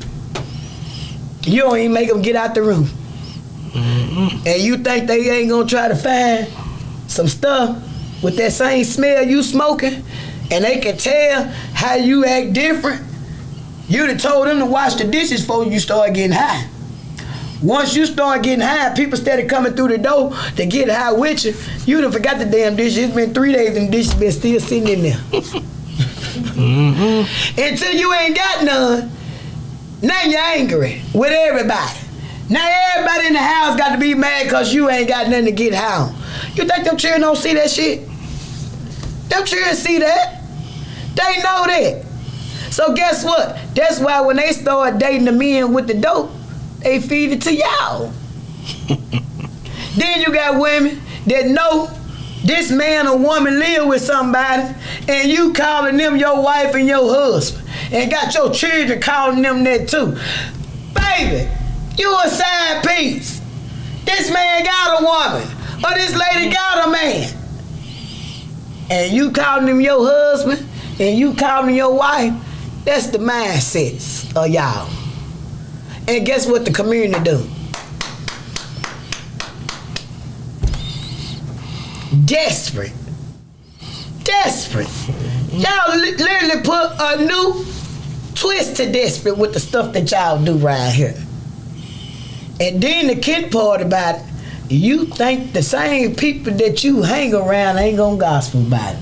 You don't even make them get out the room. And you think they ain't gonna try to find some stuff with that same smell you smoking, and they can tell how you act different? You'd have told them to wash the dishes before you start getting high. Once you start getting high, people started coming through the door to get high with you. You done forgot the damn dishes. It's been 3 days and the dishes been still sitting in there. Until you ain't got none, now you're angry with everybody. Now everybody in the house got to be mad because you ain't got nothing to get high on. You think them children don't see that shit? Them children see that. They know that. So guess what? That's why when they start dating the men with the dope, they feed it to y'all. Then you got women that know this man or woman live with somebody, and you calling them your wife and your husband, and got your children calling them that too. Baby, you a side piece. This man got a woman, or this lady got a man. And you calling him your husband, and you calling him your wife, that's the mindsets of y'all. And guess what the community do? Desperate. Desperate. Y'all literally put a new twist to desperate with the stuff that y'all do right here. And then the kid part about it, you think the same people that you hang around ain't gonna gospel about it.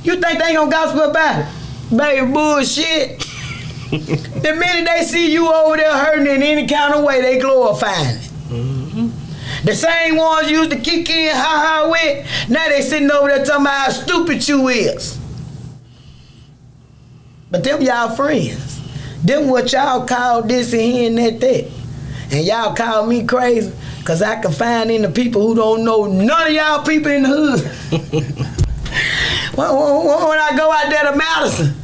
You think they ain't gonna gospel about it? Baby, bullshit. The minute they see you over there hurting in any kind of way, they glorifying it. The same ones you used to kick in ha with, now they sitting over there talking about how stupid you is. But them y'all friends. Them what y'all call this and here and that. And y'all call me crazy because I can find in the people who don't know none of y'all people in the hood. When I go out there to Madison,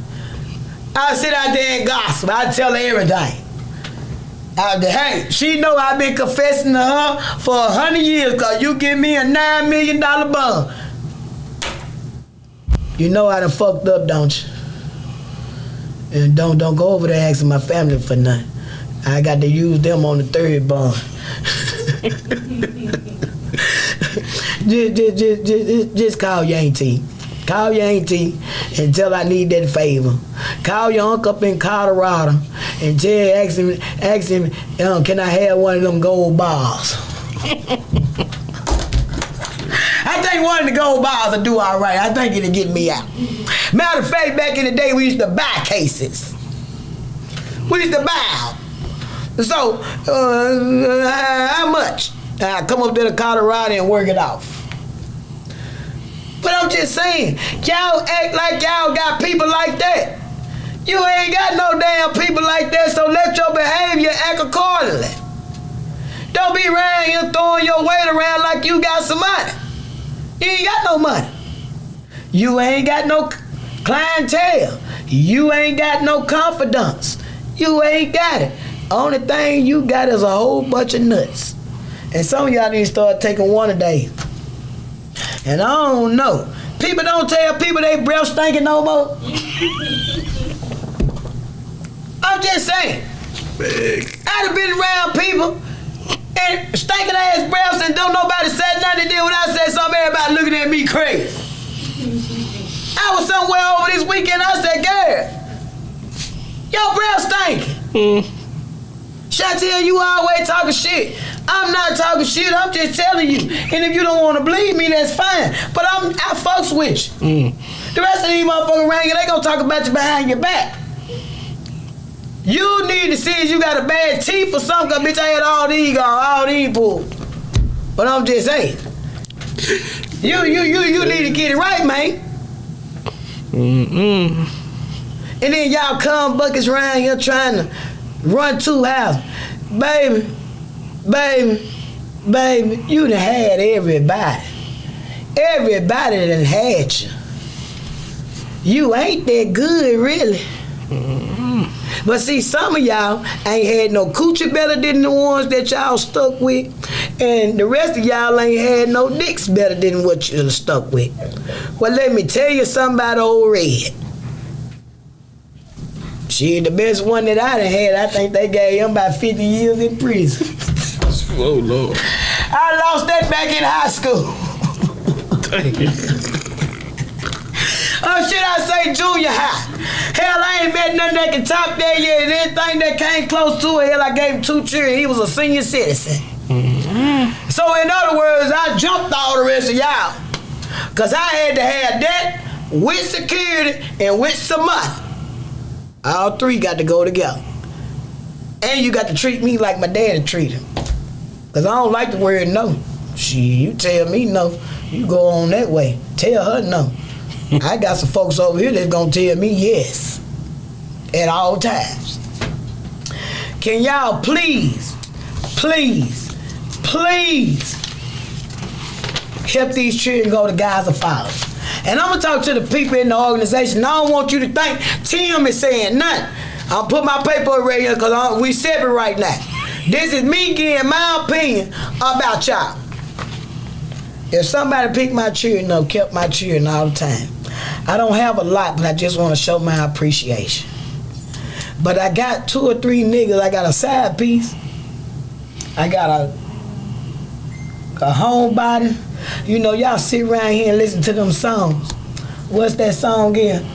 I sit out there and gossip. I tell her everything. Hey, she know I've been confessing to her for 100 years because you give me a $9 million bond. You know I done fucked up, don't you? And don't go over there asking my family for nothing. I got to use them on the 3rd bond. just call your auntie. Call your auntie and tell her I need that favor. Call your uncle up in Colorado and ask him, can I have one of them gold bars? I think one of the gold bars will do all right. I think it'll get me out. Matter of fact, back in the day, we used to buy cases. We used to buy them. So, how much? I come up there to Colorado and work it off. But I'm just saying, y'all act like y'all got people like that. You ain't got no damn people like that, so let your behavior act accordingly. Don't be around here throwing your weight around like you got some money. You ain't got no money. You ain't got no clientele. You ain't got no confidence. You ain't got it. Only thing you got is a whole bunch of nuts. And some of y'all need to start taking one a day. And I don't know. People don't tell people they breath stinking no more. I'm just saying. I'd have been around people and stinking ass breaths and don't nobody say nothing. Then when I said something, everybody looking at me crazy. I was somewhere over this weekend. I said, girl, your breath stinking. Shantell, you always talking shit. I'm not talking shit, I'm just telling you. And if you don't want to believe me, that's fine. But I fucks with you. The rest of these motherfuckers around you, they gonna talk about you behind your back. You need to see if you got a bad teeth or something, cause bitch, I had all these pulled. But I'm just saying. You need to get it right, man. And then y'all come buckets around here trying to run 2 houses. Baby, you done had everybody. Everybody done had you. you ain't that good, really. But see, some of y'all ain't had no coochie better than the ones that y'all stuck with, and the rest of y'all ain't had no dicks better than what you stuck with. Well, let me tell you something about old Red. She the best one that I done had. I think they gave him about 50 years in prison. Oh, Lord. I lost that back in high school. Oh, should I say junior high? Hell, I ain't met nothing that can top that yet. And anything that came close to it, hell, I gave him 2 children. He was a senior citizen. Mm-hmm. So in other words, I jumped all the rest of y'all. Because I had to have that with security and with some money. All 3 got to go together. And you got to treat me like my daddy treated him. Because I don't like the word no. Shit, you tell me no, you go on that way. Tell her no. I got some folks over here that's going to tell me yes. At all times. Can y'all please help these children go to Gaza Fathers? And I'm going to talk to the people in the organization. I don't want you to think Tim is saying nothing. I'll put my paper right here because we separate right now. This is me giving my opinion about y'all. If somebody picked my children up, kept my children all the time, I don't have a lot, but I just want to show my appreciation. But I got 2 or 3 niggas. I got a side piece. I got a homebody. You know, y'all sit around here and listen to them songs. What's that song again?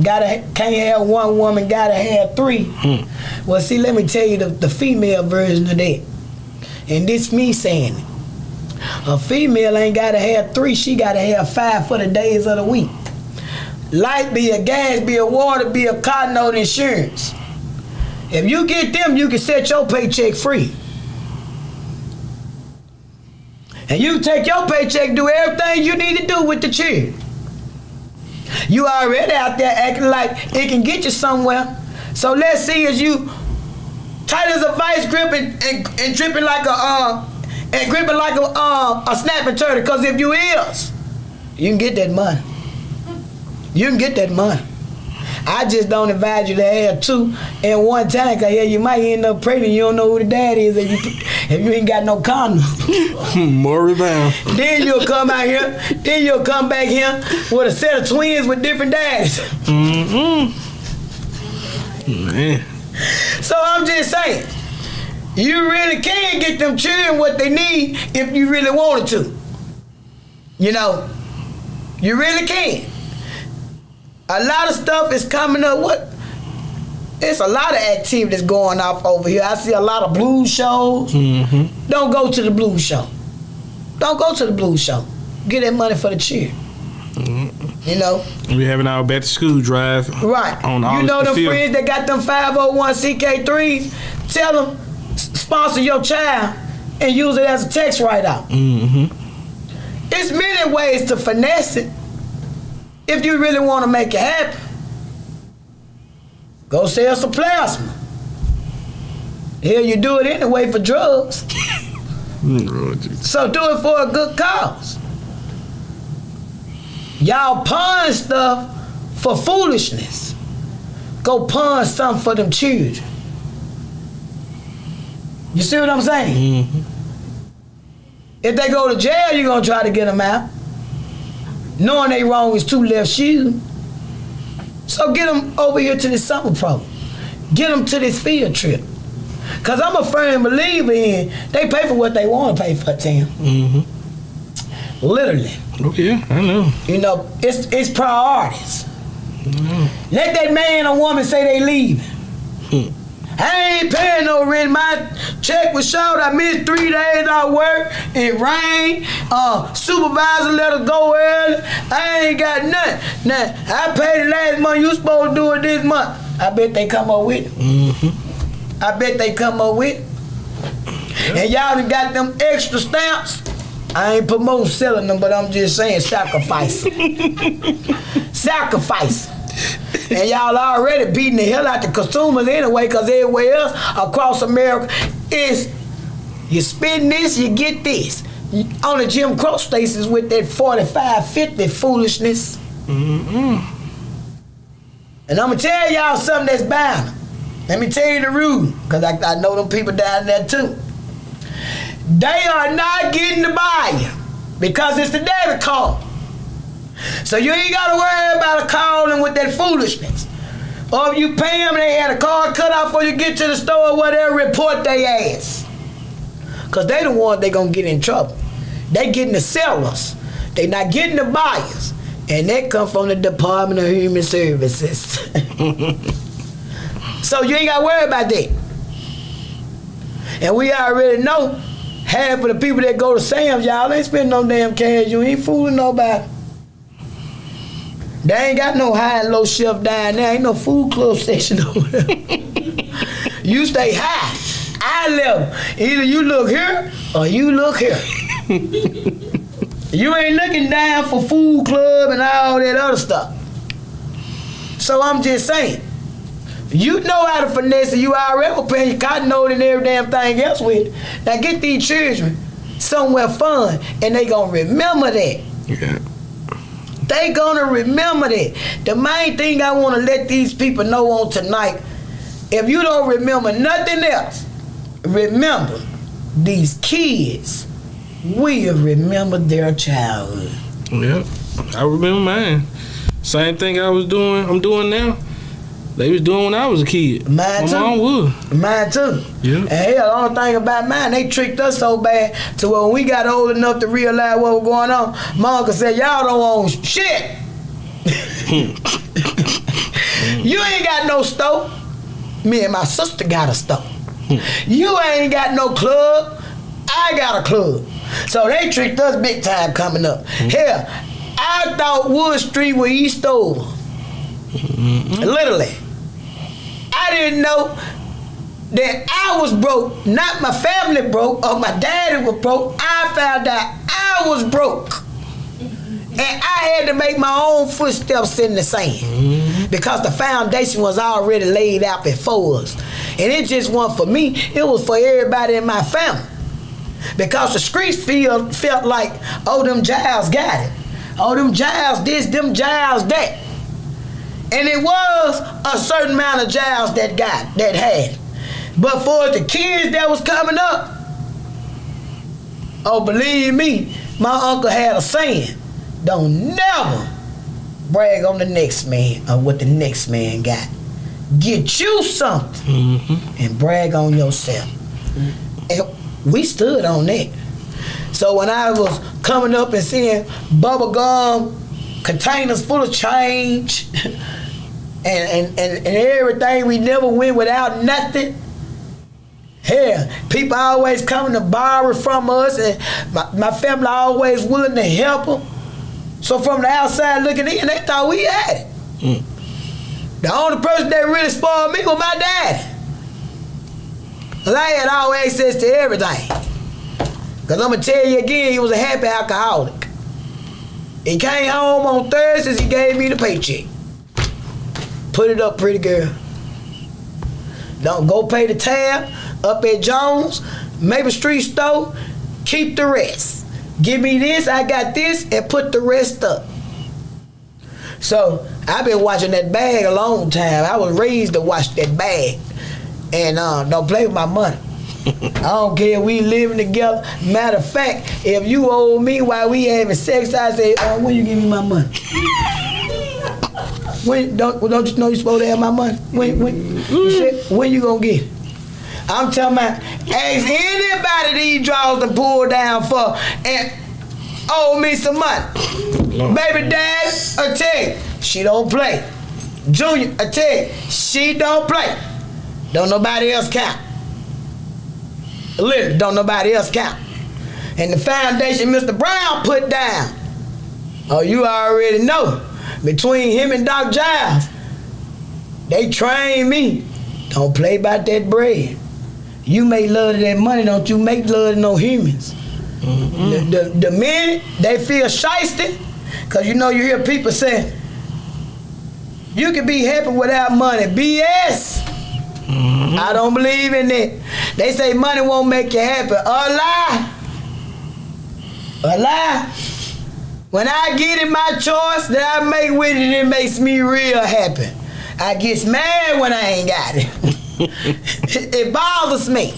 Can't have one woman, gotta have 3. Well, see, let me tell you the female version of that. And this me saying it. A female ain't gotta have 3, she gotta have 5 for the days of the week. Light be a gas, be a water, be a car note, insurance. If you get them, you can set your paycheck free. And you take your paycheck, do everything you need to do with the children. You already out there acting like it can get you somewhere. So let's see, as you tight as a vice grip and dripping like a snapping turtle. Because if you is, you can get that money. You can get that money. I just don't advise you to have 2 at one time, because you might end up pregnant. You don't know who the dad is if you ain't got no condom. More rebound. Then you'll come out here. Then you'll come back here with a set of twins with different dads. Mm-hmm. Man. So I'm just saying, you really can get them children what they need if you really wanted to. You know, you really can. A lot of stuff is coming up. It's a lot of activities going off over here. I see a lot of blues shows. Mm-hmm. Don't go to the blues show. Don't go to the blues show. Get that money for the children. Mm-hmm. You know? We having our back to school drive. Right. On all you know the them friends that got them 501c3s, tell them, sponsor your child and use it as a tax write-off. Mm-hmm. It's many ways to finesse it. If you really want to make it happen, go sell some plasma. Hell, you do it anyway for drugs. So do it for a good cause. Y'all pawn stuff for foolishness. Go pawn something for them children. You see what I'm saying? Mm-hmm. If they go to jail, you're going to try to get them out. Knowing they wrong is 2 left shoes. So get them over here to this summer program. Get them to this field trip. Because I'm a firm believer in they pay for what they want to pay for, Tim. Mm-hmm. Literally. Oh, yeah, I know. You know, it's priorities. Let that man or woman say they leaving. I ain't paying no rent. My check was short. I missed 3 days out work. It rained. Supervisor let us go early. I ain't got nothing. Now, I paid it last month. You supposed to do it this month. I bet they come up with it. Mm-hmm. I bet they come up with it. Yep. And y'all done got them extra stamps. I ain't promoting selling them, but I'm just saying sacrifice. Sacrifice. And y'all already beating the hell out the consumers anyway, because everywhere else across America is you spend this, you get this. On the Jim Crow stations with that 45-50 foolishness. And I'm going to tell y'all something that's bound. Let me tell you the rule, because I know them people down there too. They are not getting to buy you because it's the debit card. So you ain't got to worry about a calling with that foolishness. Or if you pay them and they had a card cut off before you get to the store or whatever, report they ass. Because they the ones they going to get in trouble. They getting the sellers. They not getting the buyers. And that come from the Department of Human Services. So you ain't got to worry about that. And we already know half of the people that go to Sam's, y'all ain't spending no damn cash. You ain't fooling nobody. They ain't got no high and low shelf down there. Ain't no food club section over there. You stay high, eye level. Either you look here or you look here. You ain't looking down for food club and all that other stuff. So I'm just saying, you know how to finesse it. You already paying your cotton note and every damn thing else with it. Now get these children somewhere fun and they gonna remember that. Yeah. They gonna remember that. The main thing I wanna let these people know on tonight, if you don't remember nothing else, remember these kids will remember their childhood. Yeah, I remember mine. Same thing I'm doing now. They was doing when I was a kid. Mine too. My mom would. Mine too. Yeah. And hell, the only thing about mine, they tricked us so bad to where when we got old enough to realize what was going on, my uncle said, y'all don't own shit. You ain't got no stove. Me and my sister got a stove. You ain't got no club. I got a club. So they tricked us big time coming up. Hell, I thought Wood Street was Eastover. Literally. I didn't know that I was broke, not my family broke, or my daddy was broke. I found out I was broke. And I had to make my own footsteps in the sand because the foundation was already laid out before us. And it just wasn't for me, it was for everybody in my family. Because the streets felt like, oh, them Giles got it. Oh, them Giles this, them Giles that. And it was a certain amount of Giles that had it. But for the kids that was coming up, oh, believe me, my uncle had a saying, don't never brag on the next man or what the next man got. Get you something and brag on yourself. And we stood on that. So when I was coming up and seeing bubble gum containers full of change and everything, we never went without nothing. Hell, people always coming to borrow from us, and my family always willing to help them. So from the outside looking in, they thought we had it. The only person that really spoiled me was my daddy. I had all access to everything. Because I'm going to tell you again, he was a happy alcoholic. He came home on Thursdays, he gave me the paycheck. Put it up, pretty girl. Don't go pay the tab up at Jones, Maple Street store, keep the rest. Give me this, I got this, and put the rest up. So, I've been watching that bag a long time. I was raised to watch that bag. And don't play with my money. I don't care, we living together. Matter of fact, if you owe me while we having sex, I say, when you give me my money? When don't you know you supposed to have my money? When you gonna get it? I'm talking about, ask anybody these draws to pull down for and owe me some money. Baby dad, I tell you, she don't play. Junior, I tell you, she don't play. Don't nobody else count. Literally, don't nobody else count. And the foundation Mr. Brown put down, oh, you already know, between him and Doc Giles, they trained me. Don't play about that bread. You make love to that money, don't you make love to no humans. The minute they feel shysty, because you know you hear people say, you can be happy without money. BS. I don't believe in it. They say money won't make you happy. A lie. A lie. When I get it my choice that I make with it, it makes me real happy. I get mad when I ain't got it. It bothers me.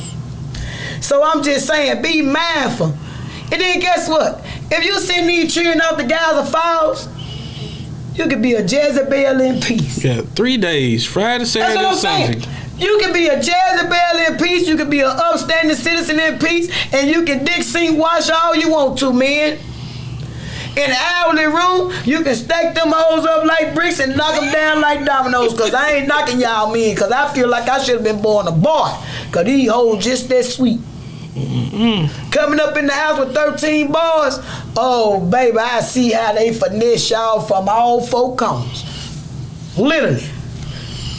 So I'm just saying, be mindful. And then guess what? If you send these children off the Gaza Falls, you could be a Jezebel in peace. Yeah, 3 days, Friday, Saturday, That's what I'm Sunday. saying. You can be a Jezebel in peace, you can be an upstanding citizen in peace, and you can dick sink wash all you want to, man. In the hourly room, you can stack them hoes up like bricks and knock them down like dominoes, because I ain't knocking y'all men, because I feel like I should have been born a boy, because these hoes just that sweet. Coming up in the house with 13 boys, oh, baby, I see how they finesse y'all from all 4 corners. Literally.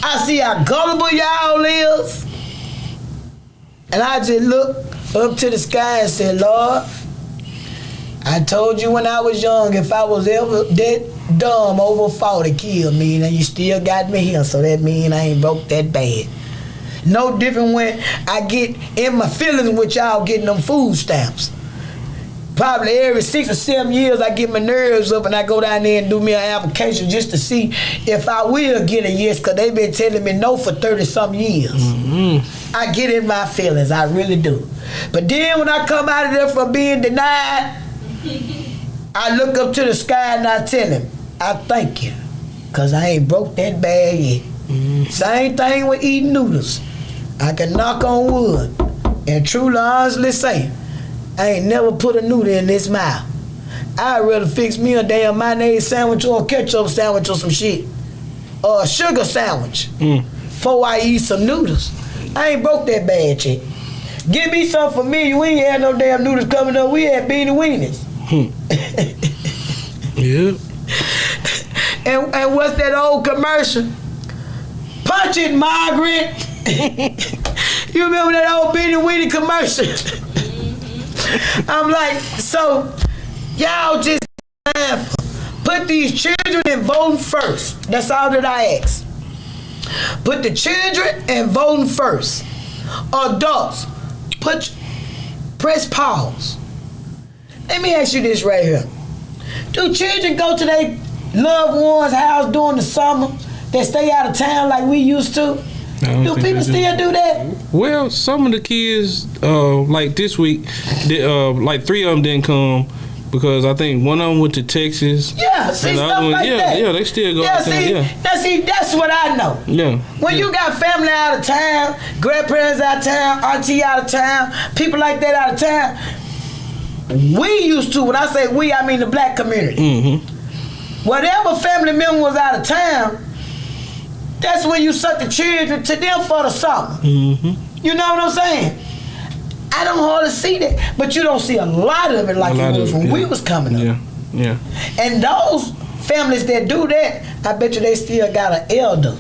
I see how gullible y'all is. And I just look up to the sky and said, Lord, I told you when I was young, if I was ever that dumb over 40, kill me, and you still got me here, so that mean I ain't broke that bad. No different when I get in my feelings with y'all getting them food stamps. Probably every 6 or 7 years I get my nerves up and I go down there and do me an application just to see if I will get a yes, because they've been telling me no for 30-something years. I get in my feelings, I really do. But then when I come out of there from being denied, I look up to the sky and I tell him, I thank you, because I ain't broke that bad yet. Same thing with eating noodles. I can knock on wood and truly, honestly say, I ain't never put a noodle in this mouth. I'd rather fix me a damn mayonnaise sandwich or a ketchup sandwich or some shit. Or a sugar sandwich. Before I eat some noodles. I ain't broke that bad yet. Give me something familiar. We ain't had no damn noodles coming up. We had beanie weenies. Yeah. And what's that old commercial? Punch it, Margaret. You remember that old beanie weenie commercial? I'm like, so y'all just put these children in voting first. That's all that I ask. Put the children in voting first. Adults, press pause. Let me ask you this right here. Do children go to their loved one's house during the summer? They stay out of town like we used to? Do people still do that? Well, some of the kids, like this week, like 3 of them didn't come because I think one of them went to Texas. Yeah, see, and the stuff other one, like that. Yeah, they still go out there. See, that's what I know. Yeah. When you got family out of town, grandparents out of town, auntie out of town, people like that out of town, we used to, when I say we, I mean the black community. Whatever family member was out of town, that's when you suck the children to them for the summer. You know what I'm saying? I don't hardly see that, but you don't see a lot of it like it was when we was coming up. Yeah. And those families that do that, I bet you they still got an elder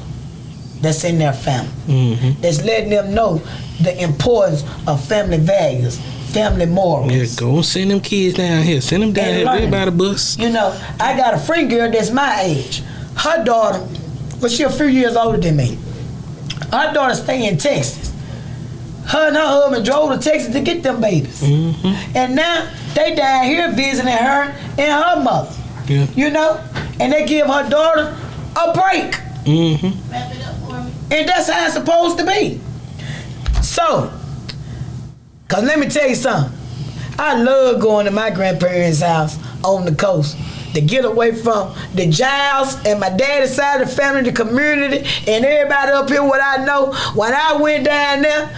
that's in their family. That's letting them know the importance of family values, family morals. Yeah, go and send them kids down here. Send them down here. They by the bus. You know, I got a friend girl that's my age. Her daughter, well, she a few years older than me. Her daughter stay in Texas. Her and her husband drove to Texas to get them babies. And now they down here visiting her and her mother. Yeah. You know? And they give her daughter a break. Wrap it up for me. And that's how it's supposed to be. So, cause let me tell you something. I love going to my grandparents' house on the coast to get away from the Giles and my daddy's side of the family, the community, and everybody up here what I know. When I went down there,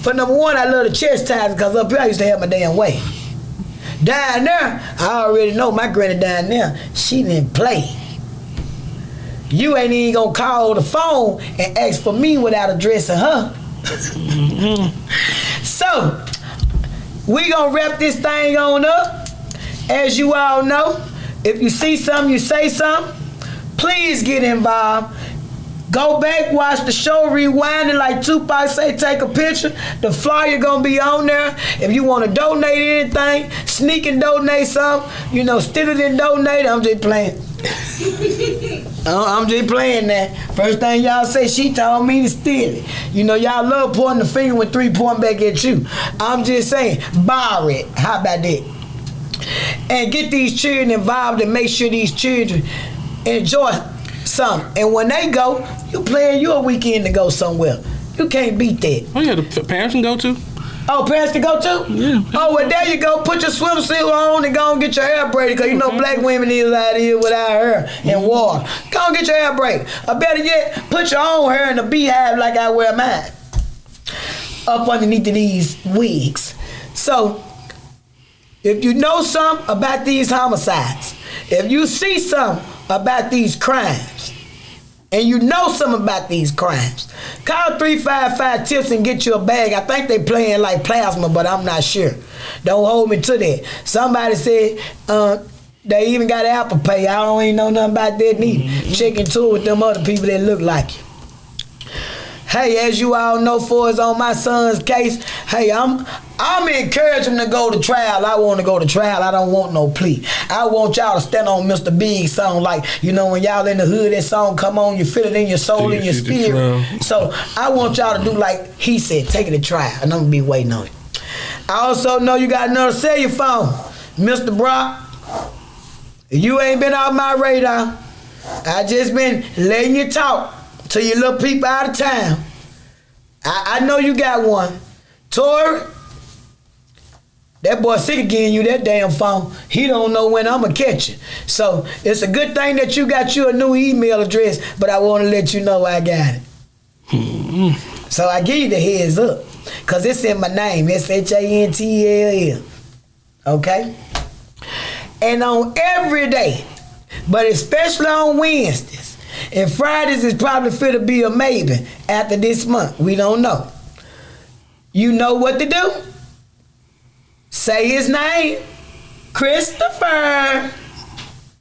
for number one, I love the chastising because up here I used to have my damn way. Down there, I already know my granny down there, she didn't play. You ain't even gonna call the phone and ask for me without addressing her. So, we gonna wrap this thing on up. As you all know, if you see something, you say something. Please get involved. Go back, watch the show, rewind it like Tupac say, take a picture. The flyer gonna be on there. If you wanna donate anything, sneak and donate something. You know, steal it and donate. I'm just playing. I'm just playing that. First thing y'all say, she told me to steal it. You know, y'all love pointing the finger when 3 point back at you. I'm just saying, borrow it. How about that? and get these children involved and make sure these children enjoy something. And when they go, you plan your weekend to go somewhere. You can't beat that. Oh yeah, the parents can go too. Oh, parents can go too? Yeah. Oh, well, there you go. Put your swimsuit on and go and get your hair braided, because you know black women is out here without hair and water. Go and get your hair braided. Or better yet, put your own hair in a beehive like I wear mine, up underneath of these wigs. So, if you know something about these homicides, if you see something about these crimes, and you know something about these crimes, call 355-TIPS and get you a bag. I think they playing like plasma, but I'm not sure. Don't hold me to that. Somebody said they even got Apple Pay. I don't even know nothing about that neither. Check into it with them other people that look like you. Hey, as you all know, for us on my son's case, hey, I'm encouraging him to go to trial. I want to go to trial. I don't want no plea. I want y'all to stand on Mr. Big's song, like, you know, when y'all in the hood, that song come on, you feel it in your soul, in your spirit. So I want y'all to do like he said, take it to trial, and I'm gonna be waiting on it. I also know you got another cellular phone, Mr. Brock. You ain't been off my radar. I just been letting you talk to your little people out of town. I know you got one. Tori, that boy sick of getting you that damn phone. He don't know when I'm going to catch you. So it's a good thing that you got you a new email address, but I want to let you know I got it. So I give you the heads up, because it's in my name, Shantell. Okay? And on every day, but especially on Wednesdays, and Fridays is probably fit to be a maybe after this month. We don't know. You know what to do. Say his name. Christopher.